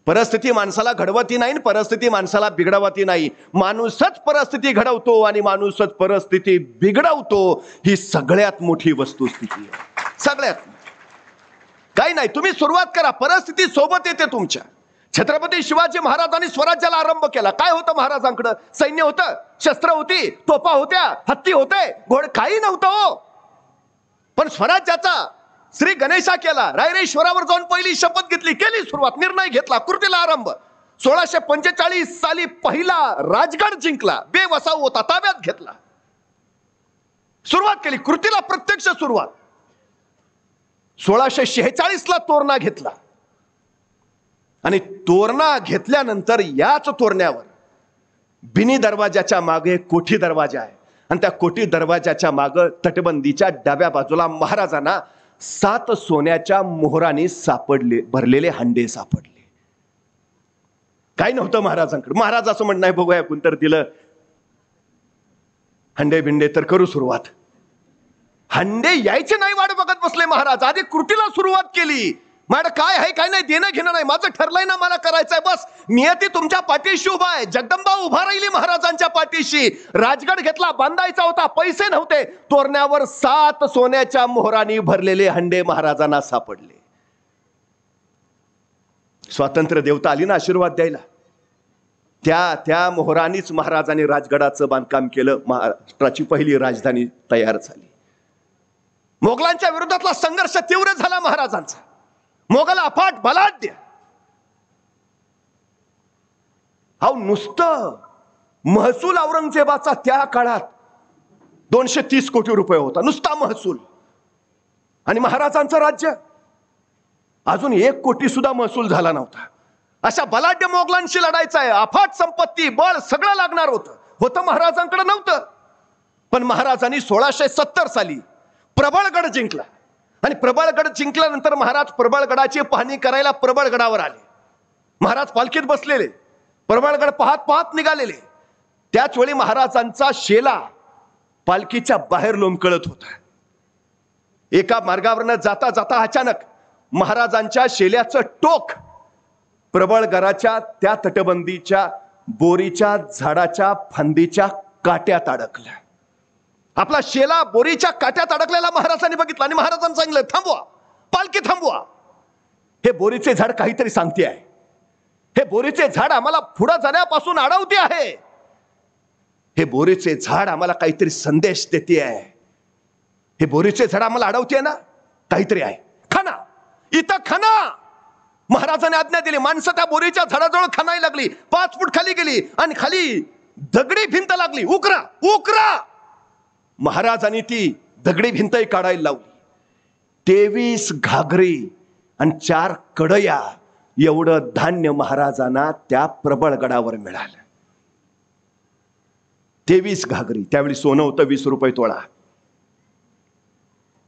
परिस्थिती माणसाला घडवती नाही, परिस्थिती माणसाला बिघडवती नाही. माणूसच परिस्थिती घडवतो आणि माणूसच परिस्थिती बिघडवतो. ही सगळ्यात मोठी वस्तुस्थिती आहे, सगळ्यात. काही नाही, तुम्ही सुरुवात करा, परिस्थिती सोबत येते तुमच्या. छत्रपती शिवाजी महाराजांनी स्वराज्याला आरंभ केला. काय होतं महाराजांकडं? सैन्य होतं, शस्त्र होती, तोफा होत्या, हत्ती होते, घोड काही नव्हतं हो. पण स्वराज्याचा श्री गणेशा केला. रायरेश्वरावर जाऊन पहिली शपथ घेतली, केली सुरुवात, निर्णय घेतला, कृतीला आरंभ. 1645 साली पहिला राजगड जिंकला, बेवसाव होता, ताब्यात घेतला, सुरुवात केली, कृतीला प्रत्यक्ष सुरुवात. 1646 ला तोरणा घेतला आणि तोरणा घेतल्यानंतर याच तोरण्यावर बिनी दरवाजाच्या मागे कोठी दरवाजा आहे आणि त्या कोठी दरवाजाच्या मागे तटबंदीच्या डाव्या बाजूला महाराजांना 7 सोन्याच्या मोहराने भरलेले हंडे सापडले. काही नव्हतं महाराजांकडे. महाराज असं म्हणणं आहे, बघूया कोणतर दिलं हंडे बिंडे तर करू सुरुवात. हंडे यायचे नाही वाट बघत बसले महाराज. आधी कृतीला सुरुवात केली. माझं काय आहे काय नाही देणं घेणं नाही, माझं ठरलंय ना, मला करायचंय बस. नियती तुमच्या पाठीशी उभा आहे. जगदंबा उभा राहिली महाराजांच्या पाठीशी. राजगड घेतला, बांधायचा होता, पैसे नव्हते. तोरण्यावर 7 सोन्याच्या मोहरांनी भरलेले हंडे महाराजांना सापडले. स्वातंत्र्य देवता आली ना आशीर्वाद द्यायला. त्या मोहरांनीच महाराजांनी राजगडाचं बांधकाम केलं. महाराष्ट्राची पहिली राजधानी तयार झाली. मोगलांच्या विरोधातला संघर्ष तीव्र झाला महाराजांचा. मोगल अफाट बलाढ्य. हा नुसतं महसूल औरंगजेबाचा त्या काळात 230 कोटी रुपये होता, नुसता महसूल. आणि महाराजांचं राज्य अजून 1 कोटी सुद्धा महसूल झाला नव्हता. अशा बलाढ्य मोगलांशी लढायचं आहे. अफाट संपत्ती, बळ सगळं लागणार होतं महाराजांकडे नव्हतं. पण महाराजांनी 1670 साली प्रबळगड जिंकला आणि प्रबळगड जिंकल्यानंतर महाराज प्रबळगडाची पाहणी करायला प्रबळगडावर आले. महाराज पालखीत बसलेले, प्रबळगड पाहत पाहत निघालेले. त्याच वेळी महाराजांचा शेला पालखीच्या बाहेर लोंबकळत होता. एका मार्गावरनं जाता जाता अचानक महाराजांच्या शेल्याचं टोक प्रबळगडाच्या त्या तटबंदीच्या बोरीच्या झाडाच्या फांदीच्या काट्यात अडकलं. आपला शेला बोरीच्या काट्यात अडकलेला महाराजांनी बघितला आणि महाराजांनी सांगितलं, थांबवा, पालखी थांबवा. हे बोरीचे झाड काहीतरी सांगते आहे. हे बोरीचे झाड आम्हाला पुढे जाण्यापासून अडवते आहे. हे बोरीचे झाड आम्हाला काहीतरी संदेश देते आहे. हे बोरीचे झाड आम्हाला अडवते ना, काहीतरी आहे. खाना, इथं खाना. महाराजांनी आज्ञा दिली. माणसं त्या बोरीच्या झाडाजवळ खानायला लागली. 5 फूट खाली गेली आणि खाली दगडी भिंत लागली. उकरा उकरा. महाराजांनी ती दगडी भिंतही काढायला लावली. 23 घागरी आणि 4 कडया एवढं धान्य महाराजांना त्या प्रबळगडावर मिळालं. 23 घागरी. त्यावेळी सोनं होतं 20 रुपये तोळा.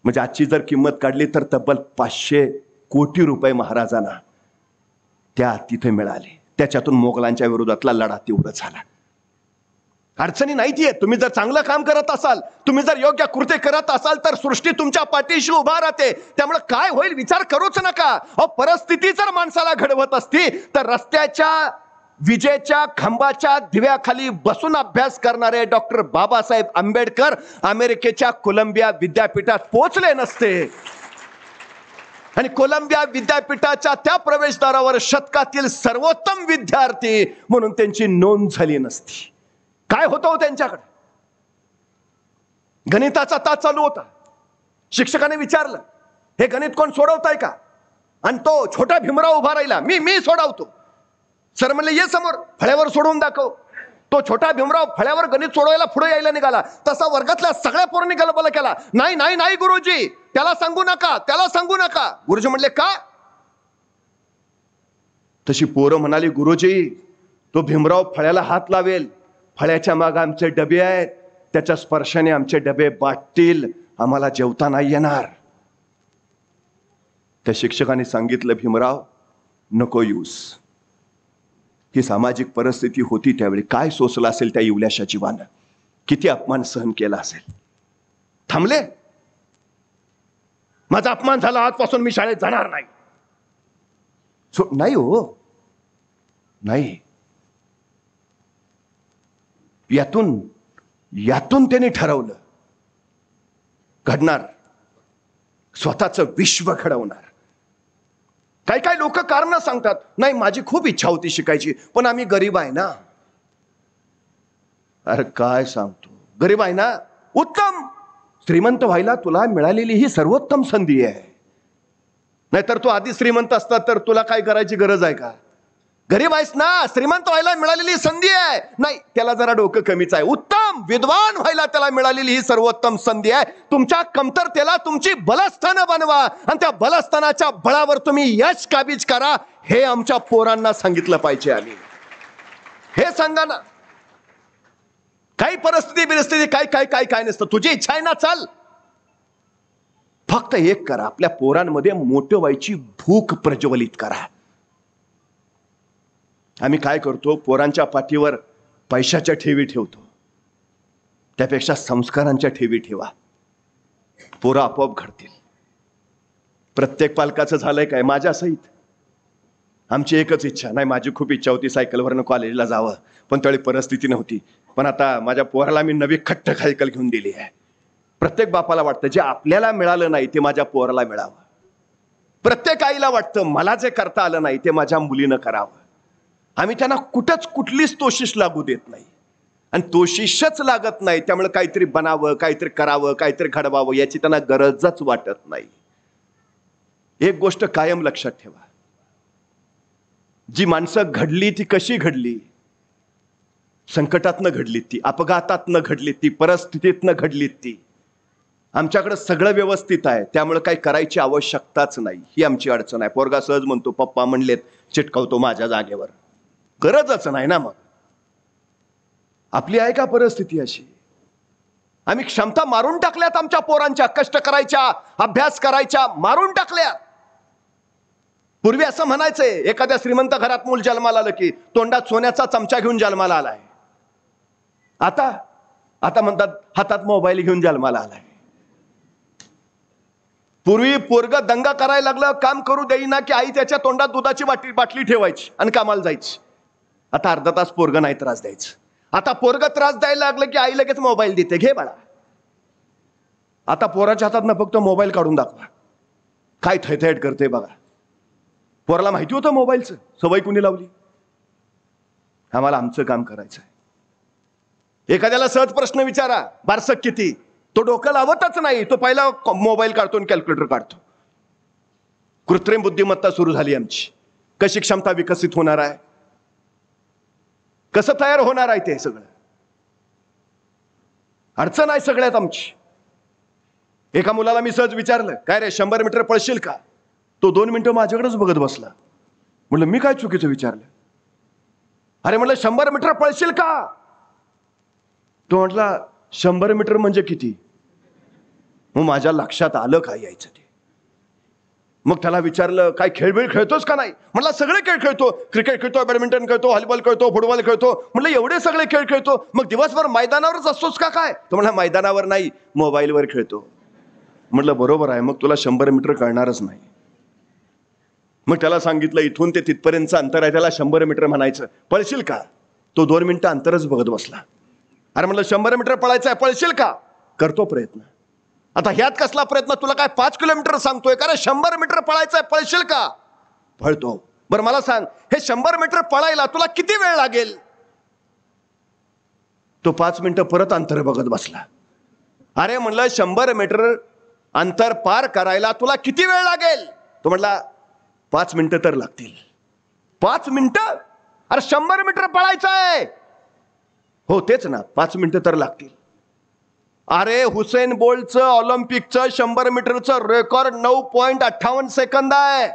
म्हणजे आजची जर किंमत काढली तर तब्बल 500 कोटी रुपये महाराजांना त्या तिथे मिळाले. त्याच्यातून मोगलांच्या विरोधातला लढा तीव्र झाला. अडचणी नाहीत येत. तुम्ही जर चांगलं काम करत असाल, तुम्ही जर योग्य कृत्य करत असाल तर सृष्टी तुमच्या पाठीशी उभा राहते. त्यामुळे काय होईल विचार करूच नका. परिस्थिती जर माणसाला घडवत असती तर रस्त्याच्या विजेच्या खांबाच्या दिव्याखाली बसून अभ्यास करणारे डॉक्टर बाबासाहेब आंबेडकर अमेरिकेच्या कोलंबिया विद्यापीठात पोहोचले नसते. आणि कोलंबिया विद्यापीठाच्या त्या प्रवेशद्वारावर शतकातील सर्वोत्तम विद्यार्थी म्हणून त्यांची नोंद झाली नसती. काय होतं त्यांच्याकडे? गणिताचा तास चालू होता. शिक्षकाने विचारलं, हे गणित कोण सोडवताय का? आणि तो छोटा भीमराव उभा राहिला, मी सोडवतो. सर म्हणले, ये समोर, फळ्यावर सोडवून दाखव. तो छोटा भीमराव फळ्यावर गणित सोडवायला पुढे यायला निघाला. तसा वर्गातल्या सगळ्या पोरांनी गलबल केला. नाही नाही नाही गुरुजी, त्याला सांगू नका, त्याला सांगू नका. गुरुजी म्हणले, का? तशी पोरं म्हणाली, गुरुजी तो भीमराव फळ्याला हात लावेल, फळ्याच्या मागे आमचे डबे आहेत, त्याच्या स्पर्शाने आमचे डबे बाटतील, आम्हाला जेवता नाही येणार. त्या शिक्षकाने सांगितलं, भीमराव नको येऊस. ही सामाजिक परिस्थिती होती त्यावेळी. काय सोसलं असेल त्या इवल्याशा जीवानं, किती अपमान सहन केला असेल. थांबले. माझा अपमान झाला, आजपासून मी शाळेत जाणार नाही. नाही हो, नाही. यातून त्याने ठरवलं घडणार, स्वतःचं विश्व घडवणार. काही लोक कारण सांगतात, नाही माझी खूप इच्छा होती शिकायची, पण आम्ही गरीब आहे ना. अरे काय सांगतो, गरीब आहे ना. उत्तम. श्रीमंत व्हायला तुला मिळालेली ही सर्वोत्तम संधी आहे. नाहीतर तू आधी श्रीमंत असतात तर तुला काय करायची गरज आहे का? गरीब आहेस ना, श्रीमंत व्हायला मिळालेली संधी आहे. नाही, त्याला जरा डोकं कमीच आहे. उत्तम. विद्वान व्हायला त्याला मिळालेली ही सर्वोत्तम संधी आहे. तुमच्या कमतरतेला तुमची बलस्थानं बनवा आणि त्या बलस्थानाच्या बळावर तुम्ही यश काबीज करा. हे आमच्या पोरांना सांगितलं पाहिजे. आम्ही हे सांगा ना. काही परिस्थिती काय नसतं. तुझी इच्छा आहे ना, चाल. फक्त एक करा, आपल्या पोरांमध्ये मोठं व्हायची भूक प्रज्वलित करा. आम्ही काय करतो, पोरांच्या पाठीवर पैशाच्या ठेवी ठेवतो, त्यापेक्षा संस्कारांच्या ठेवी ठेवा. पोरं आपोआप घडतील. प्रत्येक पालकाचं झालंय काय, माझ्या सहित आमची एकच इच्छा. नाही, माझी खूप इच्छा होती सायकलवरनं कॉलेजला जावं, पण त्यावेळी परिस्थिती नव्हती. पण आता माझ्या पोराला मी नवी खट्ट सायकल घेऊन दिली आहे. प्रत्येक बापाला वाटतं जे आपल्याला मिळालं नाही ते माझ्या पोराला मिळावं. प्रत्येक आईला वाटतं मला जे करता आलं नाही ते माझ्या मुलीनं करावं. आम्ही त्यांना कुठलीच तोशिष लागू देत नाही, आणि तोशिषच लागत नाही. त्यामुळे काहीतरी बनावं, काहीतरी करावं, काहीतरी घडवावं याची त्यांना गरजच वाटत नाही. एक गोष्ट कायम लक्षात ठेवा, जी माणसं घडली ती कशी घडली? संकटातनं घडलीत ती, अपघातातनं घडलीत ती, परिस्थितीतनं घडलीत ती. आमच्याकडे सगळं व्यवस्थित आहे, त्यामुळे काही करायची आवश्यकताच नाही. ही आमची अडचण आहे. पोरगा सहज म्हणतो, पप्पा म्हणलेत चिटकवतो माझ्या जागेवर. गरजच नाही ना. मग आपली आहे का परिस्थिती अशी? आम्ही क्षमता मारून टाकल्यात आमच्या पोरांच्या, कष्ट करायच्या, अभ्यास करायच्या मारून टाकल्यात. पूर्वी असं म्हणायचंय, एखाद्या श्रीमंत घरात मूल जन्माला आलं की तोंडात सोन्याचा चमचा घेऊन जन्माला आलाय. आता म्हणतात हातात मोबाईल घेऊन जन्माला आलाय. पूर्वी पोरग दंगा करायला लागलं, काम करू देईना की आई त्याच्या तोंडात दुधाची बाटली ठेवायची आणि कामाला जायची. आता अर्धा तास पोरग नाही त्रास द्यायचं. आता पोरग त्रास द्यायला लागलं की आई लगेच मोबाईल देते, घे बाळा. आता पोराच्या हातात फक्त मोबाईल काढून दाखवा, काय थैथैट करते बघा. पोराला माहिती होतं मोबाईलचं, सवय कुणी लावली? आम्हाला आमचं काम करायचंय. एखाद्याला सहज प्रश्न विचारा, बारसक किती? तो डोकं लावतच नाही, तो पहिला मोबाईल काढतो आणि कॅल्क्युलेटर काढतो. कृत्रिम बुद्धिमत्ता सुरू झाली आमची. कशी क्षमता विकसित होणार आहे, कसं तयार होणार आहे ते सगळं अडचण आहे सगळ्यात आमची. एका मुलाला मी सहज विचारलं, काय रे 100 मीटर पळशील का? तो 2 मिनिटं माझ्याकडेच बघत बसला. म्हटलं मी काय चुकीचं विचारलं? अरे म्हटलं 100 मीटर पळशील का? तो म्हटला 100 मीटर म्हणजे किती? मग माझ्या लक्षात आलं काय यायचं ते. मग त्याला विचारलं, काय खेळ खेळतोस का नाही? म्हटलं सगळे खेळ खेळतो, क्रिकेट खेळतो, बॅडमिंटन खेळतो, व्हॉलीबॉल खेळतो, फुटबॉल खेळतो. म्हटलं एवढे सगळे खेळ खेळतो, मग दिवसभर मैदानावरच असतोस का काय? तो म्हणला मैदानावर नाही, मोबाईलवर खेळतो. म्हटलं बरोबर आहे, मग तुला 100 मीटर कळणारच नाही. मग त्याला सांगितलं इथून ते तिथपर्यंतचं अंतर आहे, त्याला 100 मीटर म्हणायचं. पळशील का? तो 2 मिनिटं अंतरच बघत बसला. अरे म्हटलं 100 मीटर पळायचं आहे, पळशील का? करतो प्रयत्न. आता ह्यात कसला प्रयत्न? तुला काय 5 किलोमीटर सांगतोय का? 100 मीटर पळायचं आहे, पळशील का? पळतो. बरं मला सांग, हे 100 मीटर पळायला तुला किती वेळ लागेल? तो 5 मिनिटं परत अंतर बघत बसला. अरे म्हणलं 100 मीटर अंतर पार करायला तुला किती वेळ लागेल? तो म्हणला 5 मिनिटं तर लागतील. 5 मिनिटं? अरे 100 मीटर पळायचं आहे. हो तेच ना, 5 मिनिटं तर लागतील. अरे हुसेन बोल्टचं ऑलिम्पिकचं 100 मीटरचं रेकॉर्ड 9.58 सेकंद आहे.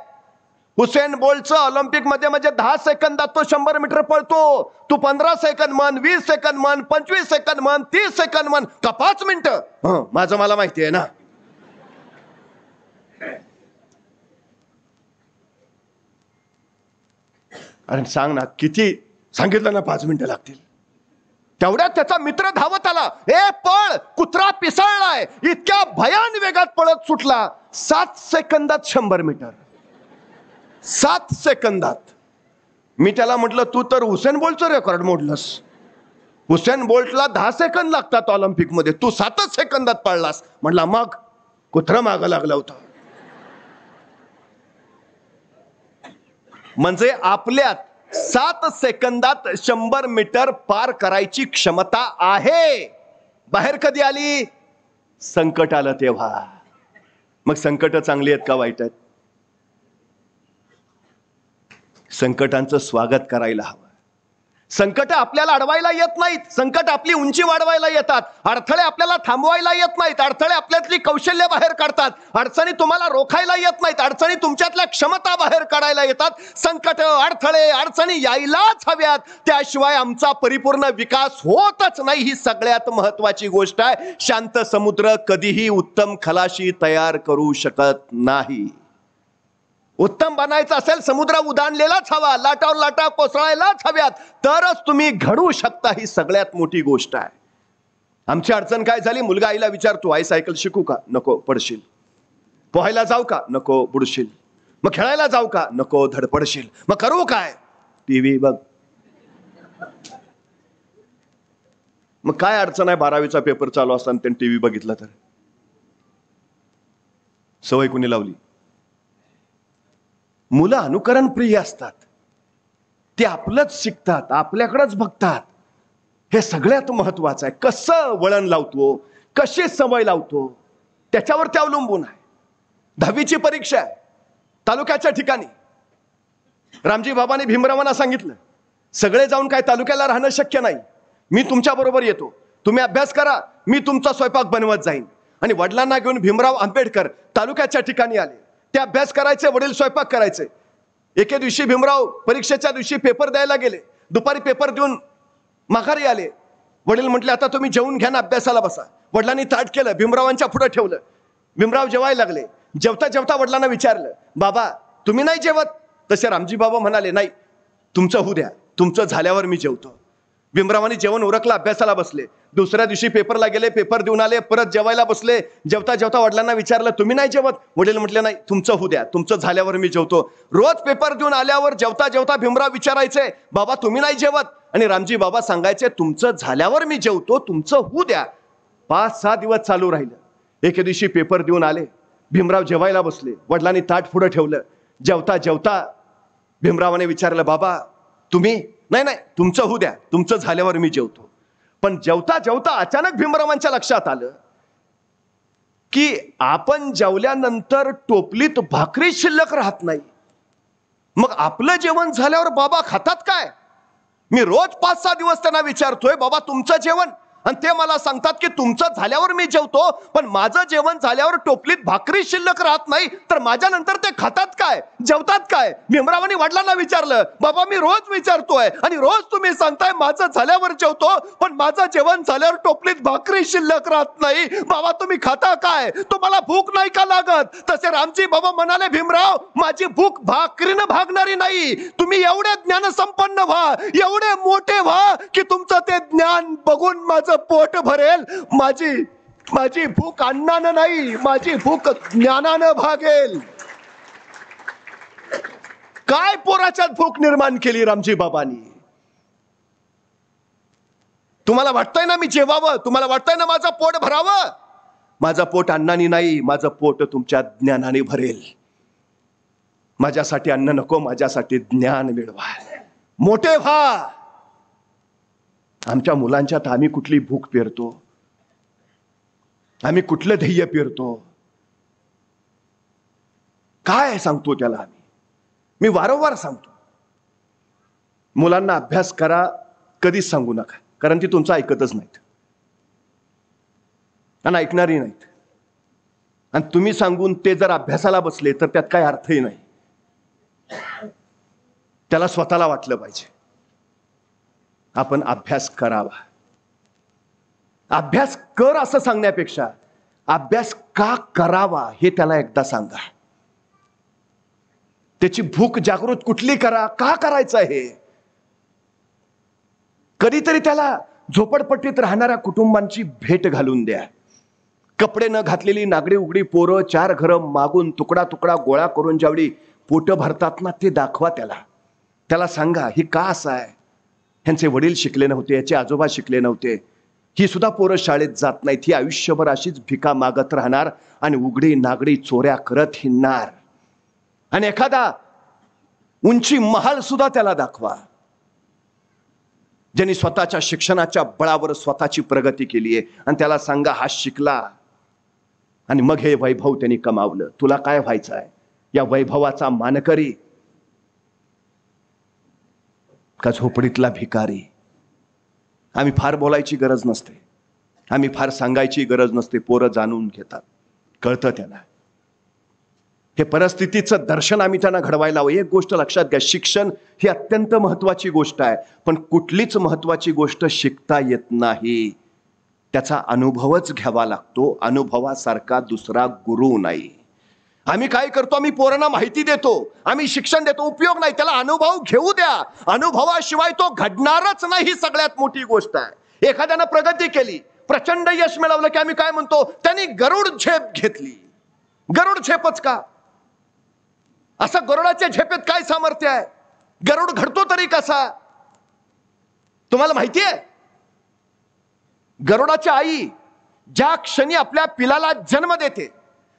हुसेन बोल्टचं ऑलिम्पिक मध्ये म्हणजे 10 सेकंदात तो 100 मीटर पळतो. तू 15 सेकंद म्हण, 20 सेकंद म्हण, 25 सेकंद म्हण, 30 सेकंद म्हण का 5 मिनिटं. माझं मला माहिती आहे ना. अरे सांग ना, किती सांगितलं ना 5 मिनिटं लागतील. तेवढ्यात त्याचा मित्र धावत आला. ए पळ, कुत्रा पिसाळलाय. इतक्या भयान वेगात पळत सुटला. 7 सेकंदात 100 मीटर. 7 सेकंदात. मी त्याला म्हटलं तू तर हुसेन बोल्टचं रेकॉर्ड मोडलंस. हुसेन बोल्टला 10 सेकंद लागतात ऑलिम्पिक मध्ये, तू 7 सेकंदात पळलास. म्हटला मग कुत्रा मागं लागला होता. म्हणजे आपल्यात 7 सेकंदात 100 मीटर पार करायची क्षमता आहे. बाहेर कधी आली? संकट आलं तेव्हा. मग संकट चांगली आहेत का वाईट आहेत? संकटांचं स्वागत करायला हवं. संकट आपल्याला अडवायला येत नाहीत. संकट आपली उंची वाढवायला येतात. अडथळे आपल्याला थांबवायला येत नाहीत. अडथळे आपल्यातली कौशल्य बाहेर काढतात. अडचणी तुम्हाला रोखायला येत नाहीत. अडचणी तुमच्यातल्या क्षमता बाहेर काढायला येतात. संकट, अडथळे, अडचणी यायलाच हव्यात. त्याशिवाय आमचा परिपूर्ण विकास होतच नाही. ही सगळ्यात महत्वाची गोष्ट आहे. शांत समुद्र कधीही उत्तम खलाशी तयार करू शकत नाही. उत्तम बनायचं असेल समुद्र उदाणलेलाच हवा. लाटावर लाटा कोसळायलाच हव्यात. तरच तुम्ही घडू शकता. ही सगळ्यात मोठी गोष्ट आहे. आमची अडचण काय झाली? मुलगा आईला विचारतो, आई सायकल शिकू का? नको, पडशील. पोहायला जाऊ का? नको, बुडशील. मग खेळायला जाऊ का? नको, धडपडशील. मग करू काय? टीव्ही बघ. मग काय अडचण आहे? 12वीचा पेपर चालू असताना त्यांनी टीव्ही बघितला तर? सवय कुणी लावली? मुलं अनुकरण प्रिय असतात. ते आपलंच शिकतात, आपल्याकडेच बघतात. हे सगळ्यात महत्वाचं आहे. कसं वळण लावतो, कशी सवय लावतो, त्याच्यावर ते अवलंबून आहे. 10वीची परीक्षा आहे तालुक्याच्या ठिकाणी. रामजी बाबांनी भीमरावांना सांगितलं, सगळे जाऊन काय तालुक्याला राहणं शक्य नाही. मी तुमच्या बरोबर येतो. तुम्ही अभ्यास करा, मी तुमचा स्वयंपाक बनवत जाईन. आणि वडिलांना घेऊन भीमराव आंबेडकर तालुक्याच्या ठिकाणी आले. ते अभ्यास करायचे, वडील स्वयंपाक करायचे. एके दिवशी भीमराव परीक्षेच्या दिवशी पेपर द्यायला गेले. दुपारी पेपर देऊन माघारी आले. वडील म्हटले आता तुम्ही जेवून घ्या ना, अभ्यासाला बसा. वडिलांनी ताट केलं, भीमरावांच्या पुढे ठेवलं. भीमराव जेवायला लागले. जेवता जेवता वडिलांना विचारलं, बाबा तुम्ही नाही जेवत? तसे रामजी बाबा म्हणाले, नाही, तुमचं होऊ द्या, तुमचं झाल्यावर मी जेवतो. भीमरावांनी जेवण उरकलं, अभ्यासाला बसले. दुसऱ्या दिवशी पेपरला गेले, पेपर देऊन आले, परत जेवायला बसले. जेवता जेवता वडिलांना विचारलं, तुम्ही नाही जेवत? वडील म्हटले, नाही, तुमचं होऊ द्या, तुमचं झाल्यावर मी जेवतो. रोज पेपर देऊन आल्यावर जेवता जेवता भीमराव विचारायचे, बाबा तुम्ही नाही जेवत? आणि रामजी बाबा सांगायचे, तुमचं झाल्यावर मी जेवतो, तुमचं होऊ द्या. 5-6 दिवस चालू राहिलं. एके दिवशी पेपर देऊन आले, भीमराव जेवायला बसले. वडिलांनी ताट पुढे ठेवलं. जेवता जेवता भीमरावाने विचारलं, बाबा तुम्ही? नाही नाही, तुमचं होऊ द्या, तुमचं झाल्यावर मी जेवतो. पण जेवता जेवता अचानक भीमरावांच्या लक्षात आलं की आपण जेवल्यानंतर टोपलीत भाकरी शिल्लक राहत नाही. मग आपलं जेवण झाल्यावर बाबा खातात काय? मी रोज 5-6 दिवस त्यांना विचारतोय, बाबा तुमचं जेवण? आणि ते मला सांगतात की तुमचं झाल्यावर मी जेवतो. पण माझं जेवण झाल्यावर टोपलीत भाकरी शिल्लक राहत नाही, तर माझ्या नंतर ते खातात काय, जेवतात काय? भीमरावांनी वडिलांना विचारलं, बाबा मी रोज विचारतोय आणि रोज तुम्ही सांगताय माझं झाल्यावर जेवतो, पण माझं जेवण झाल्यावर टोपलीत भाकरी शिल्लक राहत नाही. बाबा तुम्ही खाता काय? तुम्हाला भूक नाही का लागत? तसे रामजी बाबा म्हणाले, भीमराव माझी भूक भाकरीनं भागणारी नाही. तुम्ही एवढे ज्ञान संपन्न व्हा, एवढे मोठे व्हा की तुमचं ते ज्ञान बघून माझं पोट भरेल. माझी भूक अन्नानं नाही, माझी भूक ज्ञानानं भागेल. काय पोराच्यात भूक निर्माण केली रामजी बाबांनी? तुम्हाला वाटतंय ना मी जेवावं, तुम्हाला वाटतंय ना माझं पोट भरावं? माझं पोट अन्नाने नाही, माझं पोट तुमच्या ज्ञानाने भरेल. माझ्यासाठी अन्न नको, माझ्यासाठी ज्ञान मिळवा. मोठे व्हा. आमच्या मुलांच्यात आम्ही कुठली भूक पेरतो, आम्ही कुठलं ध्येय पेरतो, काय सांगतो त्याला आम्ही? मी वारंवार सांगतो, मुलांना अभ्यास करा कधीच सांगू नका, कारण ती तुमचं ऐकतच नाहीत आणि ऐकणारी नाहीत. आणि तुम्ही सांगून ते जर अभ्यासाला बसले तर त्यात काय अर्थही नाही. त्याला स्वतःला वाटलं पाहिजे आपण अभ्यास करावा. अभ्यास कर असं सांगण्यापेक्षा अभ्यास का करावा हे त्याला एकदा सांगा. त्याची भूक जागृत कुठली करा, का करायचं आहे. कधीतरी त्याला झोपडपट्टीत राहणाऱ्या कुटुंबांची भेट घालून द्या. कपडे न घातलेली नागडी उघडी पोरं 4 घरं मागून तुकडा तुकडा गोळा करून ज्यावेळी पोट भरतात ना, ते दाखवा त्याला. त्याला सांगा ही का असं आहे. ह्यांचे वडील शिकले नव्हते, याचे आजोबा शिकले नव्हते, ही सुद्धा पोरं शाळेत जात नाहीत, ही आयुष्यभर अशीच भिका मागत राहणार आणि उघडी नागडी चोऱ्या करत हिंडणार. आणि एखादा उंची महाल सुद्धा त्याला दाखवा ज्यांनी स्वतःच्या शिक्षणाच्या बळावर स्वतःची प्रगती केली आहे. आणि त्याला सांगा हा शिकला आणि मग हे वैभव त्यांनी कमावलं. तुला काय व्हायचं आहे, या वैभवाचा मानकरी का झोपडीतला भिकारी. आम्ही फार बोलायची गरज नसते, आम्ही फार सांगायची गरज नसते. पोरं जाणून घेतात, कळतं त्यांना. हे परिस्थितीचं दर्शन आम्ही त्यांना घडवायला हवं. एक गोष्ट लक्षात घ्या, शिक्षण ही अत्यंत महत्वाची गोष्ट आहे, पण कुठलीच महत्वाची गोष्ट शिकता येत नाही, त्याचा अनुभवच घ्यावा लागतो. अनुभवासारखा दुसरा गुरु नाही. आम्ही काय करतो, आम्ही पोरांना माहिती देतो, आम्ही शिक्षण देतो, उपयोग नाही. त्याला अनुभव घेऊ द्या. अनुभवाशिवाय तो घडणारच नाही, ही सगळ्यात मोठी गोष्ट आहे. एखाद्यानं प्रगती केली, प्रचंड यश मिळवलं की आम्ही काय म्हणतो, त्यांनी गरुड झेप घेतली. गरुड झेपच का? असं गरुडाच्या झेपेत काय सामर्थ्य आहे? गरुड घडतो तरी कसा? तुम्हाला माहिती आहे, गरुडाची आई ज्या क्षणी आपल्या पिलाला जन्म देते,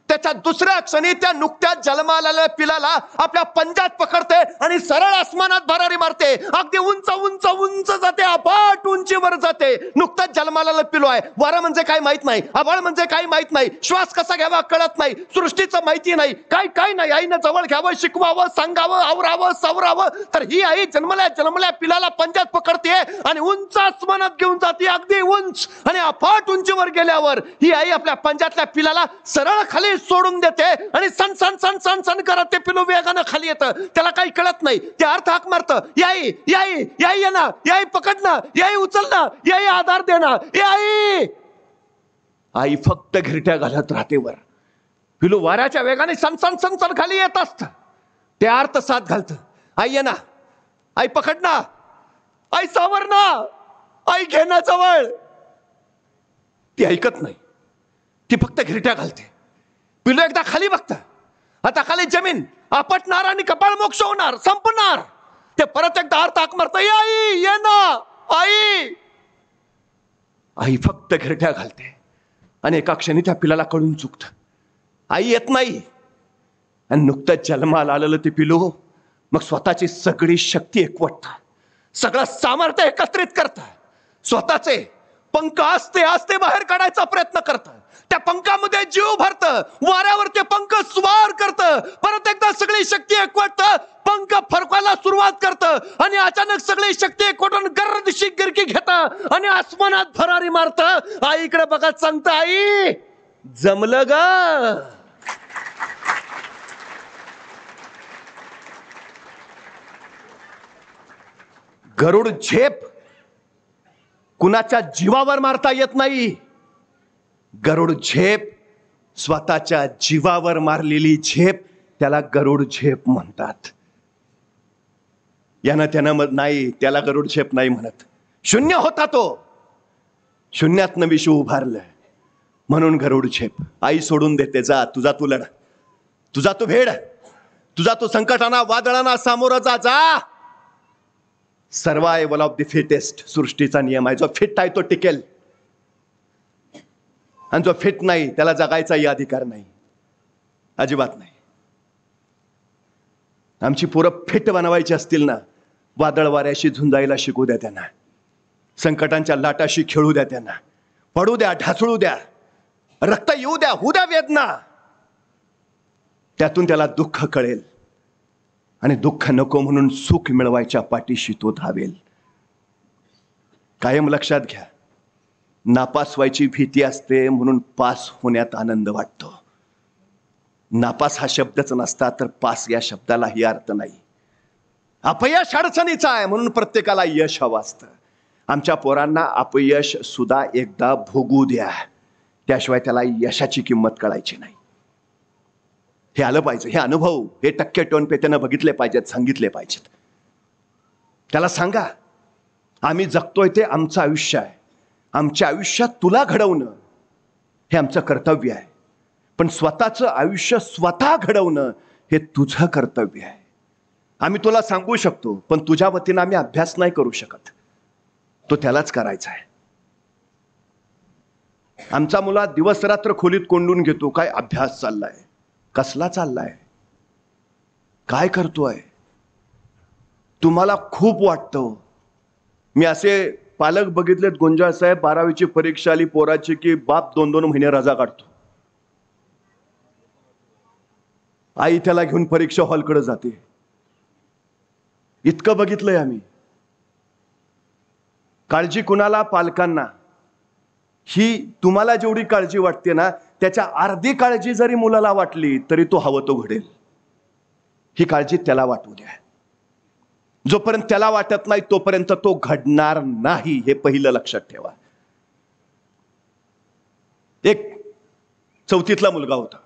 त्याच्या दुसऱ्या क्षणी त्या नुकत्याच जन्माला आलेल्या पिलाला आपल्या पंजात पकडते आणि सरळ आसमानात भरारी मारते. अगदी उंच उंच उंच जाते, अफाट उंचीवर जाते. नुकताच जन्माला आलेला पिलो आहे. वारा म्हणजे काय माहित नाही, आभाळ म्हणजे काय माहित नाही, श्वास कसा घ्यावा कळत नाही, सृष्टीचं माहिती नाही, काय नाही. आईनं जवळ घ्यावं, शिकवावं, सांगावं, आवरावं, सावरावं. तर ही आई जन्मल्या पिलाला पंजात पकडते आणि उंच आसमानात घेऊन जाते, अगदी उंच आणि अफाट उंचीवर गेल्यावर ही आई आपल्या पंजातल्या पिलाला सरळ खाली सोडून देते आणि सण सण सण सण सण करत ते पिलू वेगानं खाली येतं. त्याला काही कळत नाही. ते अर्थ हाक मारतं, याई याई याई ये ना, याई पकड ना, याई उचल ना, याई आधार दे ना, याई. आई फक्त घिरट्या घालत राहते वर. पिलू वाऱ्याच्या वेगाने सण सण सण सण खाली येत असत. ते अर्थ साथ घालतं, आई ये ना, आई पकड ना, आई सावर ना, आई घे ना जवळ. ती ऐकत नाही, ती फक्त घिरट्या घालते. पिलू एकदा खाली बघतं, आता खाली जमीन आपटणार आणि कपाळ मोक्ष होणार, संपणार. ते परत एकदा अर्थ हाक मारतं, आई ये ना, आई. आई फक्त घिरट्या घालते आणि एका क्षणी त्या पिलाला कळून चुकतं, आई येत नाही. आणि नुकतंच जन्माला आलेलं ते पिलू मग स्वतःची सगळी शक्ती एकवटतं, सगळं सामर्थ्य एकत्रित करतं, स्वतःचे पंख असते असते बाहेर काढायचा प्रयत्न करतं. त्या पंखामध्ये जीव भरतं, वाऱ्यावर ते पंख स्वार करतं. परत एकदा सगळी शक्ती एकवटतं, पंख फरकायला सुरुवात करतं आणि अचानक सगळी शक्ती एकवटून गर्दिशी गिरकी घेतं आणि आसमानात भरारी मारतं. आईकडे बघत सांगतं, आई जमलं ग. गरुड झेप कुणाच्या जीवावर मारता येत नाही. गरुड झेप स्वतःच्या जीवावर मारलेली झेप, त्याला गरुड झेप म्हणतात. यानं त्यानं नाही, त्याला गरुड झेप नाही म्हणत. शून्य होता तो, शून्यातनं विश्व उभारलं म्हणून गरुड झेप. आई सोडून देते, जा तुझा तू लढ, तुझा तू भेड, तुझा तू संकटांना वादळांना सामोरं जा. जा, सर्वायवल ऑफ द फिटेस्ट सृष्टीचा नियम आहे. जो फिट आहे तो टिकेल आणि जो फिट नाही त्याला जगायचाही अधिकार नाही, अजिबात नाही. आमची पोरं फिट बनवायची असतील ना, वादळ वाऱ्याशी झुंजायला शिकू द्या त्यांना, संकटांच्या लाटाशी खेळू द्या त्यांना, पडू द्या, ढासळू द्या, रक्त येऊ द्या, होऊ द्या वेदना. त्यातून त्याला दुःख कळेल आणि दुःख नको म्हणून सुख मिळवायच्या पाठीशी तो धावेल. कायम लक्षात घ्या, नापास व्हायची भीती असते म्हणून पास होण्यात आनंद वाटतो. नापास हा शब्दच नसता तर पास या शब्दालाही अर्थ नाही. अपयश अडचणीचं आहे म्हणून प्रत्येकाला यश हवं असतं. आमच्या पोरांना अपयश सुद्धा एकदा भोगू द्या, त्याशिवाय त्याला यशाची किंमत कळायची नाही. हे आलं पाहिजे. हे अनुभव, हे टक्के टोनपेत्यानं बघितले पाहिजेत, सांगितले पाहिजेत. त्याला सांगा, आम्ही जगतोय ते आमचं आयुष्य आहे. आमच्या आयुष्यात तुला घडवणं हे आमचं कर्तव्य आहे, पण स्वतःचं आयुष्य स्वतः घडवणं हे तुझं कर्तव्य आहे. आम्ही तुला सांगू शकतो, पण तुझ्या वतीनं आम्ही अभ्यास नाही करू शकत. तो त्यालाच करायचा आहे. आमचा मुला दिवस रात्र खोलीत कोंडून घेतो. काय अभ्यास चाललाय? कसला चाललाय? काय करतोय? तुम्हाला खूप वाटतं. मी असे पालक बघितलेत, गोंजाळ साहेब, 12वीची परीक्षा आली पोराची की बाप 2-2 महिने रजा काढतो. आई त्याला घेऊन परीक्षा हॉलकडे जाते. इतकं बघितलंय आम्ही. काळजी कुणाला? पालकांना. ही तुम्हाला जेवढी काळजी वाटते ना, त्याच्या अर्धी काळजी जरी मुलाला वाटली तरी तो हवं तो घडेल. ही काळजी त्याला वाटू द्या. जोपर्यंत त्याला वाटत नाही तोपर्यंत तो घडणार नाही, हे पहिलं लक्षात ठेवा. एक 4थीतला मुलगा होता.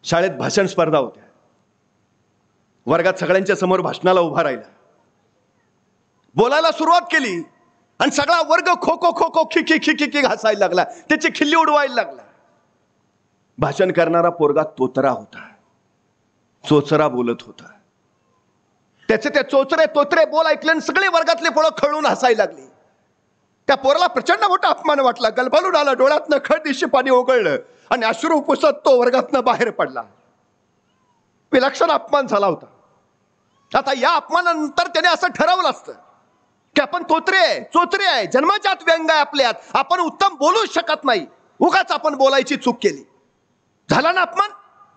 शाळेत भाषण स्पर्धा होत्या. वर्गात सगळ्यांच्या समोर भाषणाला उभा राहिला. बोलायला सुरुवात केली आणि सगळा वर्ग खो खो खो खो खी खी खी खी खी हसायला लागला. त्याची खिल्ली उडवायला लागला. भाषण करणारा पोरगा तोतरा होता, चोचरा बोलत होता. त्याचे ते चोचरे तोतरे बोल ऐकले आणि सगळे वर्गातले पोरं खळून हसायला लागली. त्या पोराला प्रचंड मोठा अपमान वाटला. गलबलून आला, डोळ्यातनं खळदिशी पाणी ओघळलं आणि अश्रू पुसत तो वर्गातनं बाहेर पडला. विलक्षण अपमान झाला होता. आता या अपमानानंतर त्याने असं ठरवलं असतं की आपण तोतरे आहे, चोचरे आहे, जन्माच्यात व्यंग आहे आपल्यात, आपण उत्तम बोलू शकत नाही, उगाच आपण बोलायची चूक केली. झाला ना अपमान.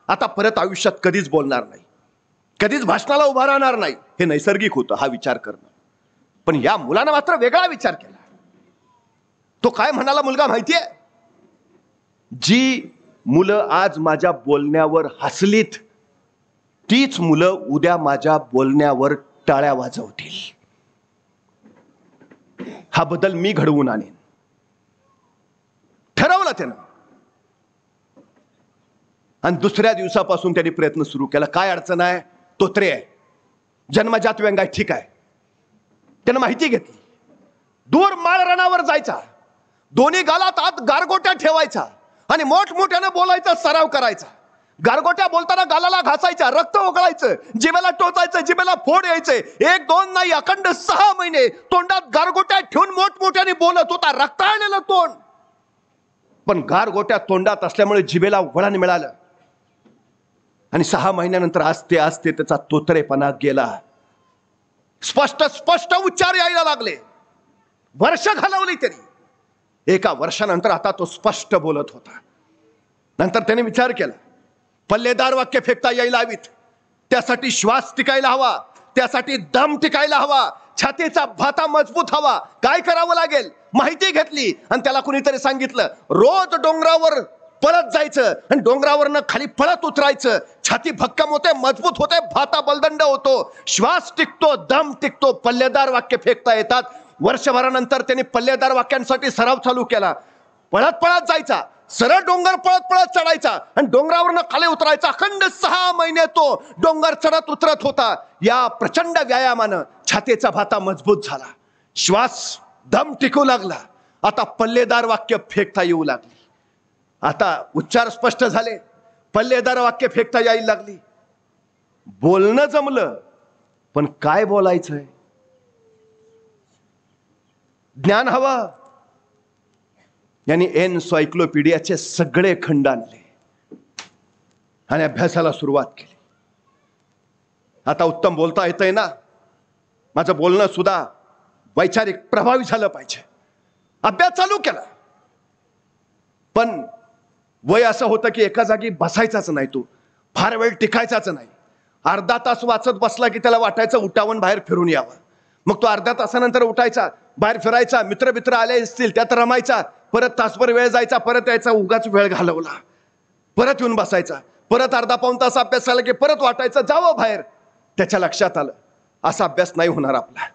आता परत आयुष्यात कधीच बोलणार नाही, कधीच भाषणाला उभा राहणार नाही. हे नैसर्गिक होतं हा विचार करणं. पण या मुलानं मात्र वेगळा विचार केला. तो काय म्हणाला मुलगा माहितीये? जी मुलं आज माझ्या बोलण्यावर हसलीत तीच मुलं उद्या माझ्या बोलण्यावर टाळ्या वाजवतील. हा बदल मी घडवून आणेन. ठरवलं त्यानं. आणि दुसऱ्या दिवसापासून त्यांनी प्रयत्न सुरू केला. काय अडचण आहे? तोत्रे आहे, जन्मजात व्यंग आहे, ठीक आहे. त्यानं माहिती घेतली. दूर माळ रणावर जायचा, दोन्ही गालात आत गारगोट्या ठेवायचा आणि मोठमोठ्यानं बोलायचा सराव करायचा. गारगोट्या बोलताना गालाला घासायच्या, रक्त ओघळायचं, जिभेला टोचायचं, जिभेला फोड यायचे. 1-2 नाही, अखंड 6 महिने तोंडात गारगोट्या ठेवून मोठमोठ्याने बोलत होता. रक्ताळलेलं तोंड, पण गारगोट्या तोंडात असल्यामुळे जिभेला वळण मिळालं. आणि 6 महिन्यानंतर आस्ते आस्ते त्याचा तोतरेपणा गेला. स्पष्ट स्पष्ट उच्चार यायला लागले. वर्ष घालवली त्यांनी. 1 वर्षानंतर आता तो स्पष्ट बोलत होता. नंतर त्याने विचार केला, पल्लेदार वाक्य फेकता यायला हवीत, त्यासाठी श्वास टिकायला हवा, त्यासाठी दम टिकायला हवा, छातीचा भाता मजबूत हवा. काय करावं लागेल? माहिती घेतली आणि त्याला कुणीतरी सांगितलं, रोज डोंगरावर पळत जायचं आणि डोंगरावरनं खाली पळत उतरायचं. छाती भक्कम होते, मजबूत होते, भाता बलदंड होतो, श्वास टिकतो, दम टिकतो, पल्लेदार वाक्य फेकता येतात. वर्षभरानंतर त्यांनी पल्लेदार वाक्यांसाठी सराव चालू केला. पळत पळत जायचा, सरळ डोंगर पळत पळत चढायचा आणि डोंगरावरनं खाली उतरायचा. अखंड 6 महिने तो डोंगर चढत उतरत होता. या प्रचंड व्यायामानं छातीचा भाता मजबूत झाला, श्वास दम टिकू लागला. आता पल्लेदार वाक्य फेकता येऊ लागली. आता उच्चार स्पष्ट झाले, पल्लेदार वाक्य फेकता यायला लागली. बोलणं जमलं, पण काय बोलायचंय? ज्ञान हवं. यांनी एनसायक्लोपीडियाचे सगळे खंड आणले आणि अभ्यासाला सुरुवात केली. आता उत्तम बोलता येतंय ना, माझं बोलणं सुद्धा वैचारिक प्रभावी झालं पाहिजे. अभ्यास चालू केला. पण वय असं होतं की एका जागी बसायचाच नाही, तो फार वेळ टिकायचाच नाही. अर्धा तास वाचत बसला की त्याला वाटायचं उठावून बाहेर फिरून यावं. मग तो अर्ध्या तासानंतर उठायचा, बाहेर फिरायचा, मित्र आले असतील त्यात रमायचा, परत तासभर वेळ जायचा, परत यायचा, उगाच वेळ घालवला, परत येऊन बसायचा, परत अर्धा पाऊण तास अभ्यास झाला की परत वाटायचं जावं बाहेर, त्याच्या लक्षात आलं असा अभ्यास नाही होणार आपला,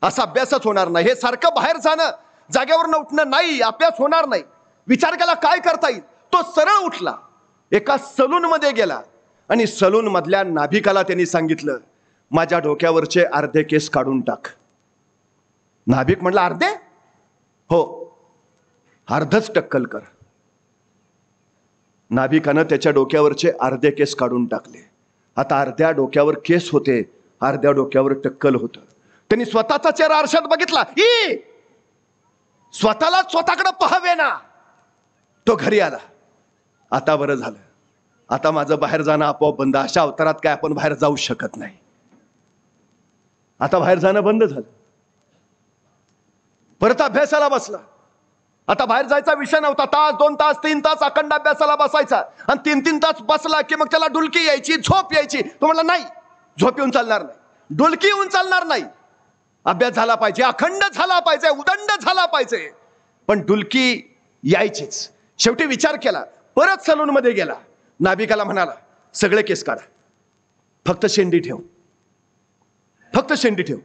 असा अभ्यासच होणार नाही. हे सारखं बाहेर जाणं, जागेवर उठणं नाही, अभ्यास होणार नाही. विचार केला काय करता येईल. तो सरळ उठला, एका सलून मध्ये गेला आणि सलून मधल्या नाभिकाला त्यांनी सांगितलं, माझ्या डोक्यावरचे अर्धे केस काढून टाक. नाभिक म्हटलं अर्धे? हो, अर्धच टक्कल कर. नाभिकानं त्याच्या डोक्यावरचे अर्धे केस काढून टाकले. आता अर्ध्या डोक्यावर केस होते, अर्ध्या डोक्यावर टक्कल होतं. त्यांनी स्वतःचा चेहरा आरशात बघितला, स्वतःला स्वतःकडे पाहावे ना. तो घरी आला. आता बरं झालं, आता माझं बाहेर जाणं आपोआप बंद. अशा अवतारात काय आपण बाहेर जाऊ शकत नाही. आता बाहेर जाणं बंद झालं. परत अभ्यासाला बसला. आता बाहेर जायचा विषय नव्हता. तास, 2 तास, 3 तास अखंड अभ्यासाला बसायचा. आणि 3-3 तास बसला की मग त्याला डुलकी यायची, झोप यायची. तो म्हणला नाही, झोप येऊन चालणार नाही, डुलकी येऊन चालणार नाही. अभ्यास झाला पाहिजे, अखंड झाला पाहिजे, उदंड झाला पाहिजे, पण डुलकी यायचीच. शेवटी विचार केला, परत सलून मध्ये गेला. नाभिकाला म्हणाला, सगळे केस काढा, फक्त शेंडी ठेव, फक्त शेंडी ठेव.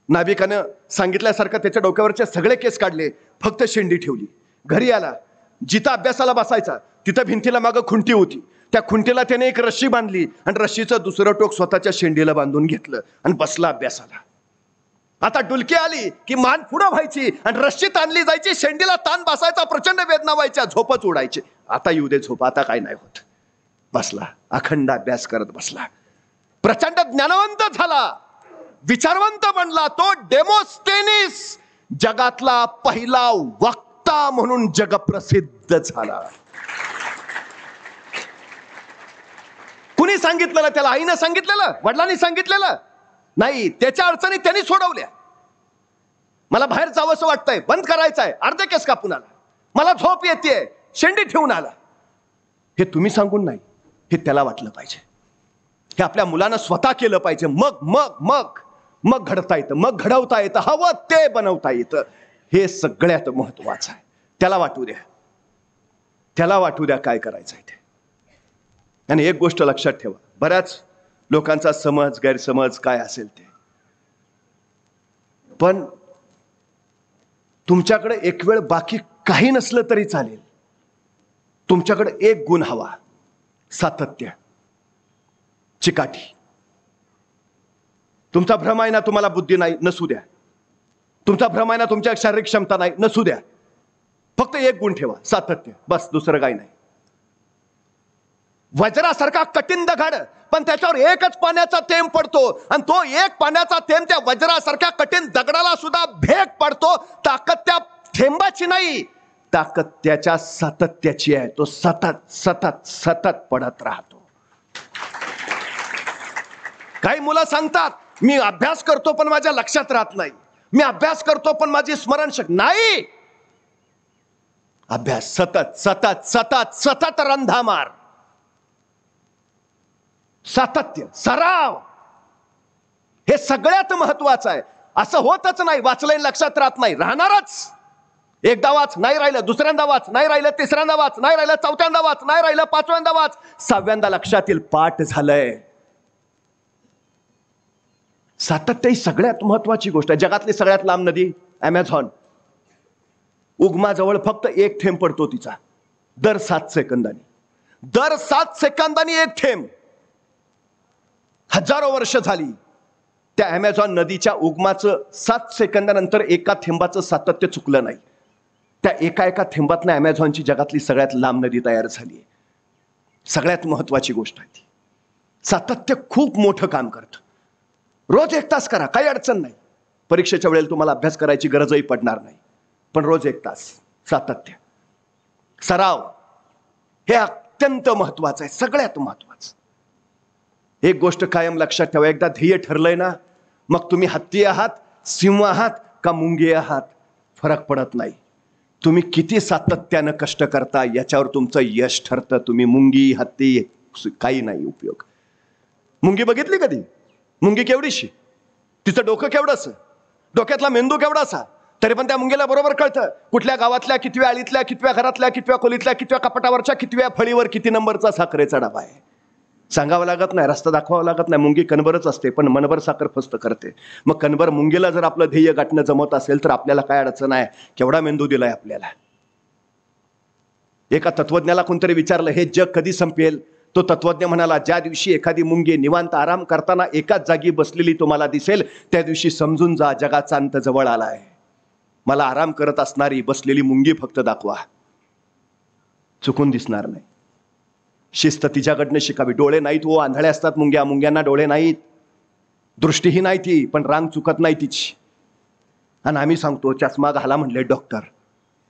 नाभिकानं सांगितल्यासारखं त्याच्या डोक्यावरचे सगळे केस काढले, फक्त शेंडी ठेवली. घरी आला. जिथं अभ्यासाला बसायचा तिथं भिंतीला मागं खुंटी होती. त्या खुंटीला त्याने एक रस्सी बांधली आणि रस्सीचं दुसरं टोक स्वतःच्या शेंडीला बांधून घेतलं आणि बसला अभ्यासाला. आता डुलकी आली की मान पुढं व्हायची आणि रस्सी ताणली जायची, शेंडीला ताण बसायचा, प्रचंड वेदना व्हायच्या, झोपच उडायची. आता येऊ दे झोप, आता काय नाही होत. बसला, अखंड अभ्यास करत बसला. प्रचंड ज्ञानवंत झाला, विचारवंत बनला. तो डेमोस्टेनिस जगातला पहिला वक्ता म्हणून जगप्रसिद्ध झाला. कुणी सांगितलेलं त्याला? आईनं सांगितलेलं? वडिलांनी सांगितलेलं? नाही. त्याच्या अडचणी त्यांनी सोडवल्या. मला बाहेर जावंसं वाटतंय, बंद करायचंय, अर्धे केस कापून आला. मला झोप येते, शेंडी ठेवून आला. हे तुम्ही सांगून नाही, हे त्याला वाटलं पाहिजे. हे आपल्या मुलानं स्वतः केलं पाहिजे. मग मग मग मग घडता येतं, मग घडवता येतं, हवं ते बनवता येतं. हे सगळ्यात महत्वाचं आहे. त्याला वाटू द्या, त्याला वाटू द्या काय करायचंय ते. आणि एक गोष्ट लक्षात ठेवा, बऱ्याच लोकांचा समज, गैरसमज काय असेल ते, पण तुमच्याकडे एक वेळ बाकी काही नसलं तरी चालेल, तुमच्याकडे एक गुण हवा, सातत्य, चिकाटी. तुमचा भ्रम आहे ना तुम्हाला बुद्धी नाही, नसू द्या. तुमचा भ्रम आहे ना तुमच्या शारीरिक क्षमता नाही, नसू द्या. फक्त एक गुण ठेवा, सातत्य, बस, दुसरं काही नाही. वज्रासारखा कठीण दगड, पण त्याच्यावर एकच पाण्याचा थेंब पडतो आणि तो एक पाण्याचा थेंब त्या वज्रासारख्या कठीण दगडाला सुद्धा भेग पडतो. ताकद त्या थेंबाची नाही, ताकद त्याच्या सातत्याची आहे. तो सतत सतत सतत पडत राहतो. काही मुलं सांगतात, मी अभ्यास करतो पण माझ्या लक्षात राहत नाही, मी अभ्यास करतो पण माझी स्मरणशक्ती नाही. अभ्यास सतत सतत सतत सतत रंधा मार, सातत्य, सराव, हे सगळ्यात महत्वाचं आहे. असं होतच नाही, वाचलंय लक्षात राहत नाही, राहणारच. एकदा वाच, नाही राहिलं, दुसऱ्यांदा वाच, नाही राहिलं, तिसऱ्यांदा वाच, नाही राहिलं, चौथ्यांदा वाच, नाही राहिलं, 5व्यांदा वाच, 6व्यांदा लक्षात येईल, पाठ झालंय. सातत्य ही सगळ्यात महत्वाची गोष्ट आहे. जगातली सगळ्यात लांब नदी अमेझॉन, उगमाजवळ फक्त एक थेंब पडतो तिचा, दर 7 सेकंदांनी. दर 7 सेकंदांनी एक थेंब. हजारो वर्ष झाली त्या अमेझॉन नदीच्या उगमाचं 7 सेकंदानंतर एका थेंबाचं सातत्य चुकलं नाही. त्या एका थेंबातनं अमेझॉनची जगातली सगळ्यात लांब नदी तयार झाली. सगळ्यात महत्वाची गोष्ट आहे ती. सातत्य खूप मोठं काम करतं. रोज 1 तास करा, काही अडचण नाही. परीक्षेच्या वेळेला तुम्हाला अभ्यास करायची गरजही पडणार नाही, पण रोज 1 तास सातत्य, सराव, हे अत्यंत महत्वाचं आहे, सगळ्यात महत्वाचं. एक गोष्ट कायम लक्षात ठेवा, एकदा ध्येय ठरलंय ना, मग तुम्ही हत्ती आहात, सिंह आहात का मुंगी आहात, फरक पडत नाही. तुम्ही किती सातत्यानं कष्ट करता याच्यावर तुमचं यश ठरतं. तुम्ही मुंगी, हत्ती, काही नाही उपयोग. मुंगी बघितली कधी? मुंगी केवढीशी, तिचं डोकं केवढंच, डोक्यातला मेंदू केवढासा, तरी पण त्या मुंगीला बरोबर कळतं कुठल्या गावातल्या कितव्या आळीतल्या, कितव्या घरातल्या, कितव्या खोलीतल्या, कितव्या कपाटावरच्या, कितव्या फळीवर किती नंबरचा साखरेचा डबा आहे. सांगावं लागत नाही, रस्ता दाखवावा लागत नाही. मुंगी कणभरच असते, पण मनभर साखर फस्त करते. मग कणभर मुंगीला जर आपलं ध्येय गाठणं जमत असेल तर आपल्याला काय अडचण आहे? केवढा मेंदू दिलाय आपल्याला. एका तत्वज्ञाला कोणतरी विचारलं, हे जग कधी संपेल? तो तत्वज्ञ म्हणाला, ज्या दिवशी एखादी मुंगी निवांत आराम करताना एकाच जागी बसलेली तुम्हाला दिसेल, त्या दिवशी समजून जा जगाचा अंत जवळ आलाय. मला आराम करत असणारी बसलेली मुंगी फक्त दाखवा, चुकून दिसणार नाही. शिस्त तिच्याकडनं शिकावी. डोळे नाहीत हो, आंधळे असतात मुंग्या. मुंग्यांना डोळे नाहीत, दृष्टीही नाही ती, पण रांग चुकत नाही तिची. आणि आम्ही सांगतो चष्मा घाला म्हणले डॉक्टर,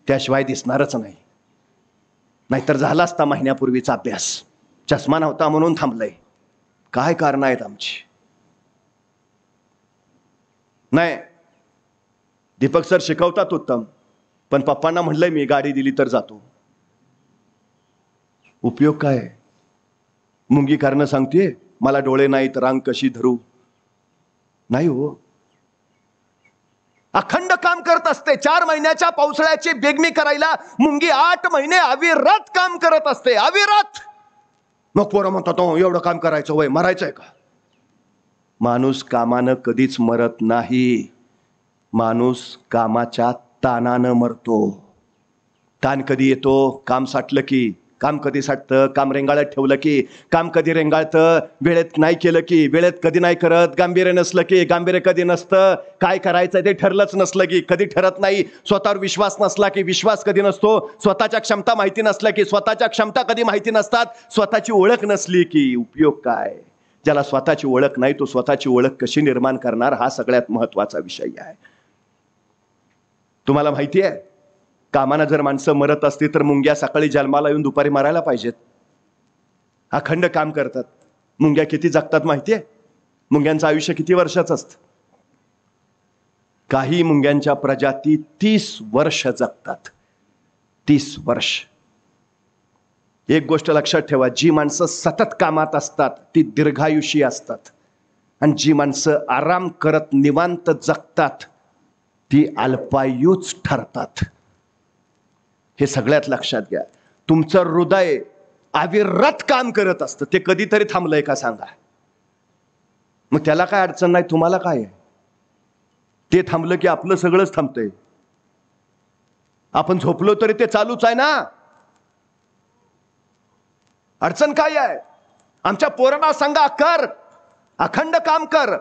त्याशिवाय दिसणारच नाही. नाहीतर झाला असता महिन्यापूर्वीचा अभ्यास. चष्मा नव्हता म्हणून थांबलंय. काय कारण आहेत आमची? नाही, दीपक सर शिकवतात उत्तम, पण पप्पांना म्हणलंय मी गाडी दिली तर जातो. उपयोग काय? मुंगी कारण सांगते मला डोळे नाहीत, रांग कशी धरू? नाही हो. अखंड काम करत असते. 4 महिन्याच्या पावसाळ्याची बेगमी करायला मुंगी 8 महिने अविरत काम करत असते, अविरत. मग पोरं म्हणतात एवढं काम करायचं वय, मरायचंय का? माणूस कामानं कधीच मरत नाही. माणूस कामाच्या ताणानं मरतो. ताण कधी येतो? काम साठलं की. काम कधी साठतं? काम रेंगाळत ठेवलं की. काम कधी रेंगाळतं? वेळेत नाही केलं की. वेळेत कधी नाही करत? गांभीर्य नसलं की. गांभीर्य कधी नसतं? काय करायचं ते ठरलंच नसलं की. कधी ठरत नाही. स्वतःवर विश्वास नसला की. विश्वास कधी नसतो? स्वतःच्या क्षमता माहिती नसल्या की. स्वतःच्या क्षमता कधी माहिती नसतात? स्वतःची ओळख नसली की. उपयोग काय? ज्याला स्वतःची ओळख नाही तो स्वतःची ओळख कशी निर्माण करणार, हा सगळ्यात महत्वाचा विषय आहे. तुम्हाला माहिती आहे, कामानं जर माणसं मरत असती तर मुंग्या सकाळी जन्माला येऊन दुपारी मरायला पाहिजेत. अखंड काम करतात. मुंग्या किती जगतात माहितीये? मुंग्यांचं आयुष्य किती वर्षाचं असतं? काही मुंग्यांच्या प्रजाती 30 वर्ष जगतात. 30 वर्ष. एक गोष्ट लक्षात ठेवा, जी माणसं सतत कामात असतात ती दीर्घायुषी असतात, आणि जी माणसं आराम करत निवांत जगतात ती अल्पायुच ठरतात. हे सगळ्यात लक्षात घ्या. तुमचं हृदय अविरत काम करत असतं, ते कधीतरी थांबलंय का सांगा? मग त्याला काय अडचण नाही, तुम्हाला काय आहे? ते थांबलं की आपलं सगळंच थांबतंय. आपण झोपलो तरी ते चालूच आहे ना. अडचण काय आहे? आमच्या पोरांना सांगा, कर, अखंड काम कर,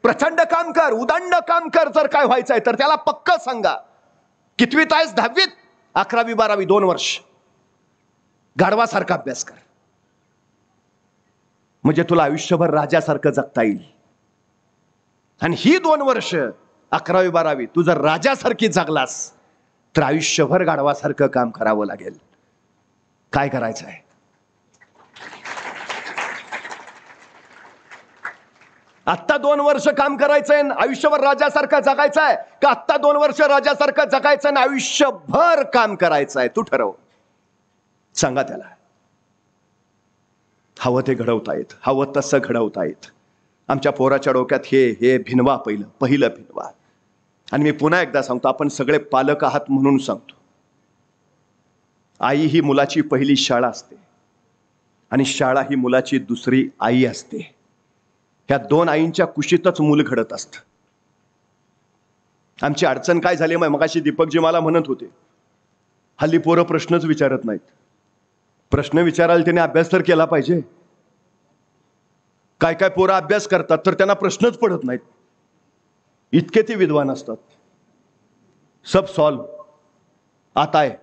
प्रचंड काम कर, उदंड काम कर. जर काय व्हायचंय तर त्याला पक्क सांगा. कितवीत आहेस? 10वीत? 11वी 12वी 2 वर्ष गाढवासारखा अभ्यास कर, म्हणजे तुला आयुष्यभर राजासारखं जगता येईल. आणि ही 2 वर्ष 11वी 12वी तू जर राजासारखी जगलास तर आयुष्यभर गाढवासारखं काम करावं लागेल. काय करायचं आहे? आत्ता 2 वर्ष काम करायचंय, आयुष्यभर राजासारखं जगायचंय, का आत्ता 2 वर्ष राजासारखं जगायचं आणि आयुष्यभर काम करायचंय? तू ठरव. सांगा त्याला. हवं ते घडवता येत, हवं तसं घडवता येत. आमच्या पोराच्या डोक्यात हे भिनवा, पहिलं भिनवा. आणि मी पुन्हा एकदा सांगतो, आपण सगळे पालक आहात म्हणून सांगतो, आई ही मुलाची पहिली शाळा असते आणि शाळा ही मुलाची दुसरी आई असते. ह्या 2 आईंच्या कुशीतच मूल घडत असतं. आमची अडचण काय झाली मगाशी दीपकजी मला म्हणत होते, हल्ली पोरं प्रश्नच विचारत नाहीत. प्रश्न विचारायला त्याने अभ्यास तर केला पाहिजे. काय काय पोरं अभ्यास करतात तर त्यांना प्रश्नच पडत नाहीत, इतके ते विद्वान असतात. सब सॉल्व आता है.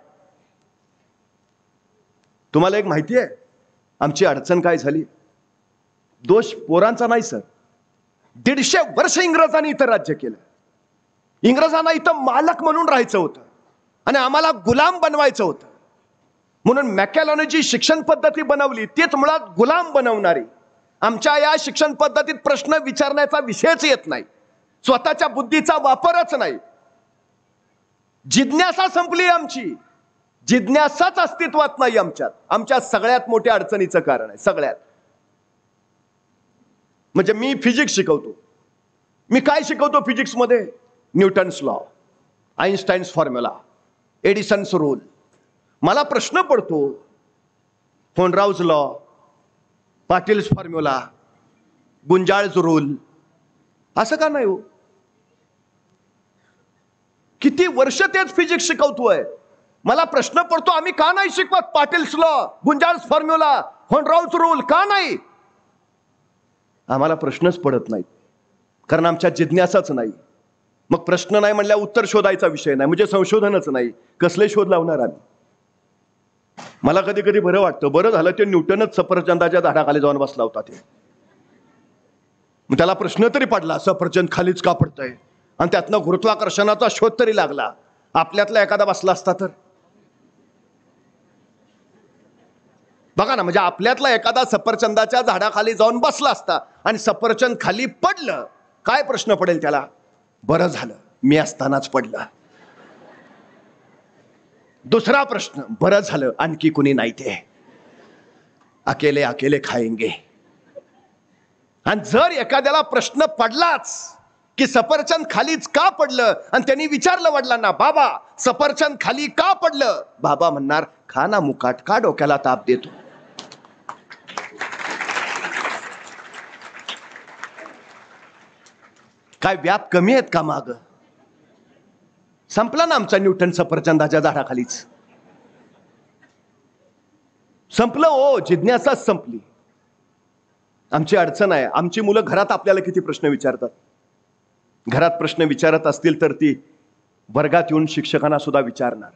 तुम्हाला एक माहिती आहे आमची अडचण काय झाली? दोष पोरांचा नाही सर. 150 वर्ष इंग्रजांनी इथं राज्य केलं. इंग्रजांना इथं मालक म्हणून राहायचं होतं आणि आम्हाला गुलाम बनवायचं होतं. म्हणून मॅकॅलॉने जी शिक्षण पद्धती बनवली तीच मुळात गुलाम बनवणारी. आमच्या या शिक्षण पद्धतीत प्रश्न विचारण्याचा विषयच येत नाही, स्वतःच्या बुद्धीचा वापरच नाही. जिज्ञासा संपली आमची. जिज्ञासाच अस्तित्वात नाही आमच्यात. आमच्या सगळ्यात मोठ्या अडचणीचं कारण आहे. सगळ्यात म्हणजे मी फिजिक्स शिकवतो. मी काय शिकवतो फिजिक्समध्ये? Newton's law, Einstein's formula, Edison's rule. मला प्रश्न पडतो, फोनराउज law, Patil's formula, Gunjal's rule, असं का नाही हो? किती वर्ष तेच फिजिक्स शिकवतोय. मला प्रश्न पडतो, आम्ही का नाही शिकवत पाटील्स लॉ, गुंजाळ्स फॉर्म्युला, व्हॉन राऊल्स रूल? का नाही? आम्हाला प्रश्नच पडत नाहीत, कारण आमच्या जिज्ञासाच नाही. मग प्रश्न नाही म्हणल्या उत्तर शोधायचा विषय नाही, म्हणजे संशोधनच नाही. कसले शोध लावणार आम्ही? मला कधी कधी बरं वाटतं, बरं झालं ते न्यूटनच सफरचंदाच्या झाडाखाली जाऊन बसला होता. ते मग त्याला प्रश्न तरी पडला, सफरचंद खालीच का पडतंय, आणि त्यातनं गुरुत्वाकर्षणाचा शोध तरी लागला. आपल्यातला एखादा बसला असता तर बघा ना, म्हणजे आपल्यातला एखादा सफरचंदाच्या झाडाखाली जाऊन बसला असता आणि सफरचंद खाली पडलं, काय प्रश्न पडेल त्याला? बरं झालं मी असतानाच पडलं. दुसरा प्रश्न, बरं झालं आणखी कुणी नाही, ते अकेले अकेले खाएंगे. आणि जर एखाद्याला प्रश्न पडलाच की सफरचंद खालीच का पडलं, आणि त्यांनी विचारलं वडिलांना, बाबा सफरचंद खाली का पडलं? बाबा म्हणणार, खा ना मुकाट, का डोक्याला ताप देतो? काय व्याप कमी आहेत का माग? संपला ना आमचा न्यूटन सफरचंदाच्या झाडाखालीच. संपलं हो, जिज्ञासाच संपली. आमची अडचण आहे, आमची मुलं घरात आपल्याला किती प्रश्न विचारतात. घरात प्रश्न विचारत असतील तर ती वर्गात येऊन शिक्षकांना सुद्धा विचारणार.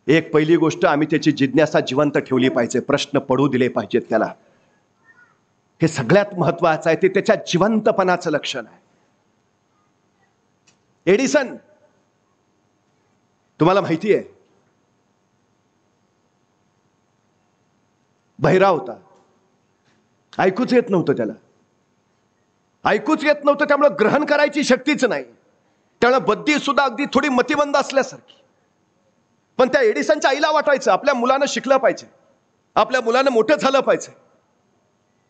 एक पहिली गोष्ट, आम्ही त्याची जिज्ञासा जिवंत ठेवली पाहिजे, प्रश्न पडू दिले पाहिजेत त्याला. हे सगळ्यात महत्वाचं आहे, ते त्याच्या जिवंतपणाचं लक्षण आहे. एडिसन, तुम्हाला माहिती आहे, बहिरा होता, ऐकूच येत नव्हतं त्याला, ऐकूच येत नव्हतं, त्यामुळे ग्रहण करायची शक्तीच नाही. त्यामुळे बुद्धी सुद्धा अगदी थोडी मतिमंद असल्यासारखी. पण त्या एडिसनच्या आईला वाटायचं आपल्या मुलानं शिकलं पाहिजे, आपल्या मुलानं मोठं झालं पाहिजे.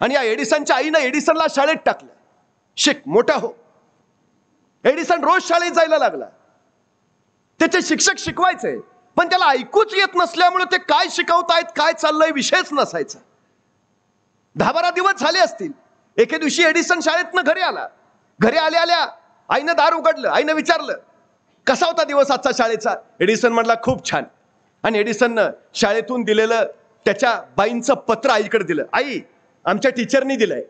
आणि या एडिसनच्या आईनं एडिसनला शाळेत टाकलं, शिक मोठा हो. एडिसन रोज शाळेत जायला लागला. त्याचे शिक्षक शिकवायचे, पण त्याला ऐकूच येत नसल्यामुळे ते काय शिकवतायत, काय चाललंय, विषयच नसायचा. 10-12 दिवस झाले असतील. एके दिवशी एडिसन शाळेतनं घरी आला. घरी आल्या आल्या आईनं दार उघडलं. आईनं विचारलं, कसा होता दिवस आजचा शाळेचा? एडिसन म्हणला, खूप छान. आणि एडिसननं शाळेतून दिलेलं त्याच्या बाईंचं पत्र आईकडे दिलं. आई, आमच्या टीचरनी दिलंय.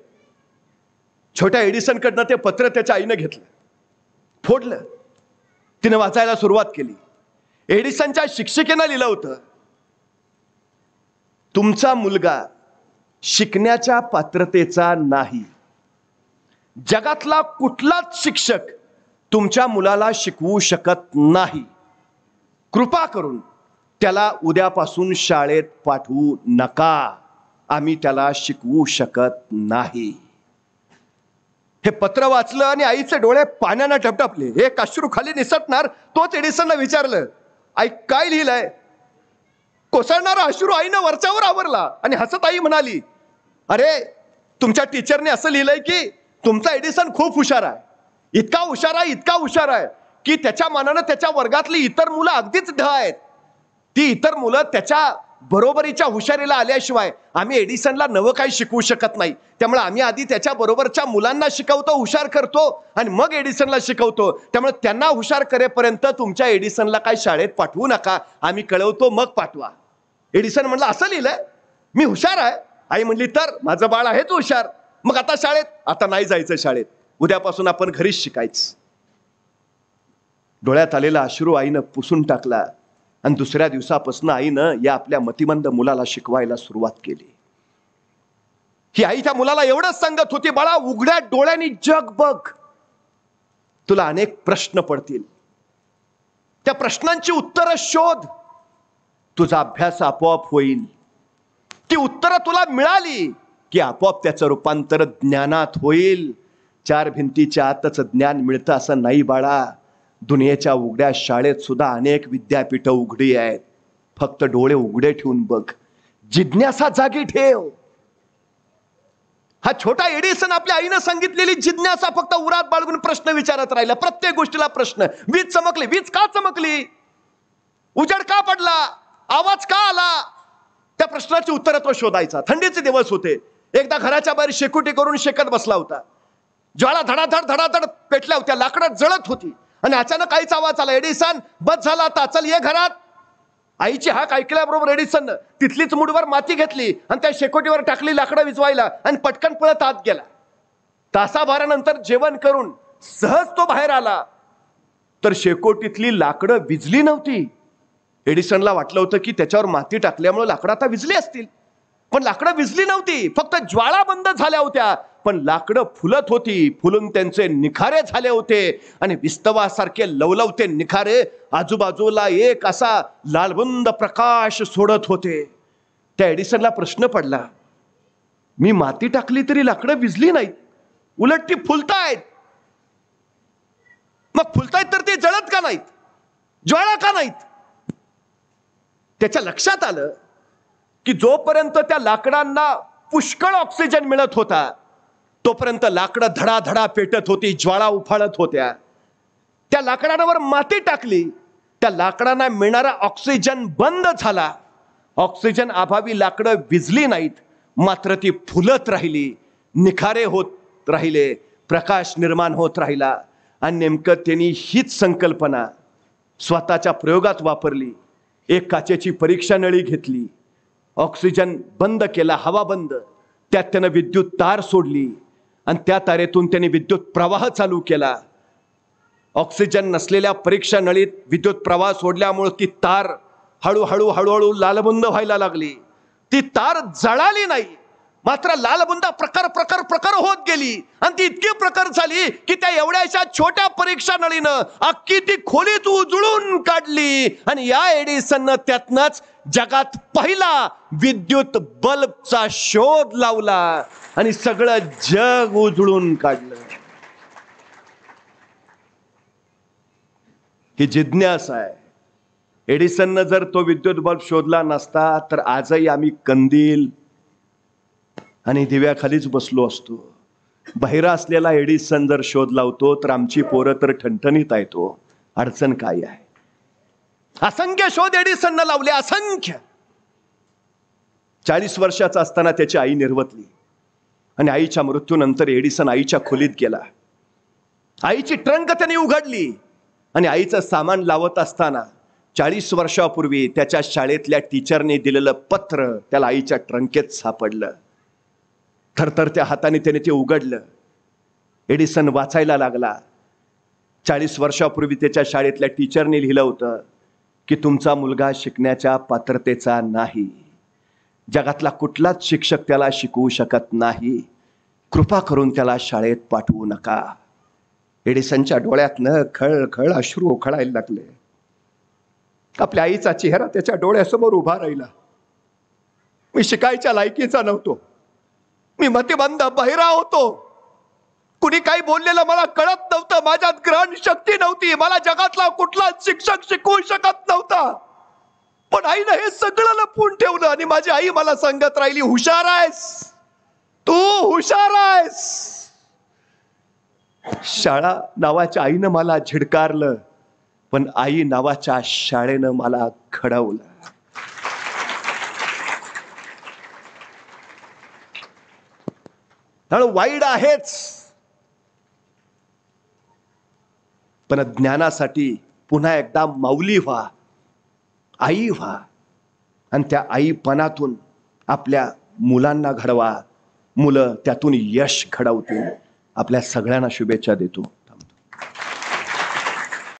छोट्या एडिसनकडनं ते पत्र त्याच्या आईनं घेतलं, फोडलं, तिने वाचायला सुरुवात केली. एडिसनच्या शिक्षिकेनं लिहिलं होतं, तुमचा मुलगा शिकण्याच्या पात्रतेचा नाही. जगातला कुठलाच शिक्षक तुमच्या मुलाला शिकवू शकत नाही. कृपा करून त्याला उद्यापासून शाळेत पाठवू नका. आम्ही त्याला शिकवू शकत नाही. हे पत्र वाचलं आणि आईचे डोळे पाण्यानं टपटपले. एक अश्रू खाली निसटणार तोच एडिसनला विचारलं, आई काय लिहिलंय? कोसळणारा अश्रू आईनं वरच्यावर आवरला आणि हसत आई म्हणाली, अरे तुमच्या टीचरने असं लिहिलंय की तुमचा एडिसन खूप हुशार आहे. इतका हुशार आहे, इतका हुशार आहे की त्याच्या मानानं त्याच्या वर्गातली इतर मुलं अगदीच ढ आहेत. ती इतर मुलं त्याच्या बरोबरीच्या हुशारीला आल्याशिवाय आम्ही एडिसनला नवं काही शिकवू शकत नाही. त्यामुळे आम्ही आधी त्याच्या बरोबरच्या मुलांना शिकवतो, हुशार करतो, आणि मग एडिसनला शिकवतो. त्यामुळे त्यांना हुशार करेपर्यंत तुमच्या एडिसनला काही शाळेत पाठवू नका. आम्ही कळवतो मग पाठवा. एडिसन म्हणला, असं लिहिलंय? मी हुशार आहे. आई म्हणली, तर माझं बाळ आहेच हुशार. मग आता शाळेत? आता नाही जायचं शाळेत. उद्यापासून आपण घरीच शिकायचं. डोळ्यात आलेला अश्रू आईनं पुसून टाकला आणि दुसऱ्या दिवसापासून आईनं या आपल्या मतिमंद मुलाला शिकवायला सुरुवात केली. ही आई त्या मुलाला एवढंच सांगत होती, बाळा उघड्या डोळ्यांनी जग बघ, तुला अनेक प्रश्न पडतील, त्या प्रश्नांची उत्तरं शोध, तुझा अभ्यास आपोआप होईल. ती उत्तरं तुला मिळाली की आपोआप त्याचं रूपांतर ज्ञानात होईल. 4 भिंतीच्या आतच ज्ञान मिळतं असं नाही बाळा. दुनियेच्या उघड्या शाळेत सुद्धा अनेक विद्यापीठं उघडी आहेत. फक्त डोळे उघडे ठेवून बघ, जिज्ञासा जागी ठेव. हा छोटा एडिसन आपल्या आईनं सांगितलेली जिज्ञासा फक्त उरात बाळगून प्रश्न विचारत राहिला. प्रत्येक गोष्टीला प्रश्न. वीज चमकली, वीज का चमकली? उजेड का पडला? आवाज का आला? त्या प्रश्नाची उत्तरं तो शोधायचा. थंडीचे दिवस होते, एकदा घराच्या बाहेर शेकोटी करून शेकत बसला होता. ज्वाळा धडाधड धडाधड पेटल्या होत्या, लाकडं जळत होती आणि अचानक आईचा आवाज आला, एडिसन बस झाला आता, चल ये घरात. आईची हाक ऐकल्याबरोबर एडिसन तिथलीच मुठभर माती घेतली आणि त्या शेकोटीवर टाकली लाकडं विझवायला आणि पटकन पळत आत गेला. तासाभरानंतर जेवण करून सहज तो बाहेर आला तर शेकोटीतली लाकडं विझली नव्हती. एडिसनला वाटलं होतं की त्याच्यावर माती टाकल्यामुळे लाकडं आता विझली असतील, पण लाकडं विझली नव्हती, फक्त ज्वाळा बंद झाल्या होत्या. पण लाकडं फुलत होती, फुलून त्यांचे निखारे झाले होते आणि विस्तवासारखे लवलवते निखारे आजूबाजूला एक असा लालबुंद प्रकाश सोडत होते. त्या एडिसनला प्रश्न पडला, मी माती टाकली तरी लाकडं विझली नाहीत, उलट ती फुलतायत. मग फुलतायत तर ते जळत का नाहीत, ज्वाळा का नाहीत? त्याच्या लक्षात आलं की जोपर्यंत त्या लाकडांना पुष्कळ ऑक्सिजन मिळत होता तोपर्यंत लाकडं धडाधडा पेटत होती, ज्वाळा उफाळत होत्या. त्या लाकडांवर माती टाकली, त्या लाकडांना मिळणारा ऑक्सिजन बंद झाला. ऑक्सिजन अभावी लाकडं विझली नाहीत, मात्र ती फुलत राहिली, निखारे होत राहिले, प्रकाश निर्माण होत राहिला. आणि नेमकं त्यांनी हीच संकल्पना स्वतःच्या प्रयोगात वापरली. एक काचेची परीक्षा नळी घेतली, ऑक्सिजन बंद केला, हवा बंद, त्यात त्यानं विद्युत तार सोडली आणि त्या तारेतून त्यांनी विद्युत प्रवाह चालू केला. ऑक्सिजन नसलेल्या परीक्षा नळीत विद्युत प्रवाह सोडल्यामुळे ती तार हळूहळू हळूहळू लालबुंद व्हायला लागली. ती तार जळाली नाही, मात्र लालबुंद प्रखर प्रखर प्रखर होत गेली आणि ती इतकी प्रखर झाली की त्या एवढ्याशा छोट्या परीक्षा नळीनं अख्खी ती खोलीत उजळून काढली. आणि या एडिसननं त्यातनंच जगात पहिला विद्युत बल्बचा शोध लावला आणि सगळं जग उजळून काढलं. ही जिज्ञासा आहे. एडिसननं जर तो विद्युत बल्ब शोधला नसता तर आजही आम्ही कंदील आणि दिव्याखालीच बसलो असतो. बहिरा असलेला एडिसन जर शोध लावतो तर आमची पोरं तर ठणठणीत आहेत. अडचण काय आहे? असंख्य शोध एडिसननं लावले, असंख्य. 40 वर्षाचा असताना त्याची आई निर्वतली आणि आईच्या मृत्यूनंतर एडिसन आईच्या खोलीत गेला. आईची ट्रंक त्याने उघडली आणि आईचं सामान लावत असताना 40 वर्षापूर्वी त्याच्या शाळेतल्या टीचरने दिलेलं पत्र त्याला आईच्या ट्रंकेत सापडलं. थरथरत्या हाताने त्याने ते उघडलं. एडिसन वाचायला लागला. 40 वर्षापूर्वी त्याच्या शाळेतल्या टीचरने लिहिलं होतं की तुमचा मुलगा शिकण्याच्या पात्रतेचा नाही, जगातला कुठलाच शिक्षक त्याला शिकवू शकत नाही, कृपा करून त्याला शाळेत पाठवू नका. एडिसनच्या डोळ्यातनं खळखळ अश्रू उखळायला लागले. आपल्या आईचा चेहरा त्याच्या डोळ्यासमोर उभा राहिला. मी शिकायच्या लायकीचा नव्हतो, मी मतिमंद बहिरा होतो, कुणी काही बोललेलं मला कळत नव्हतं, माझ्यात ग्रहण शक्ती नव्हती, मला जगातला कुठलाच शिक्षक शिकवू शकत नव्हता. पण आईनं हे सगळं लपवून ठेवलं आणि माझी आई मला सांगत राहिली, हुशार आहेस तू, हुशार आहेस. शाळा नावाच्या आईनं मला झिडकारलं, पण आई नावाच्या शाळेनं मला घडवलं. वाईट आहेच, पण ज्ञानासाठी पुन्हा एकदा माऊली व्हा, आई व्हा आणि त्या आईपणातून आपल्या मुलांना घडवा. मुलं त्यातून यश घडवतील. आपल्या सगळ्यांना शुभेच्छा देतो.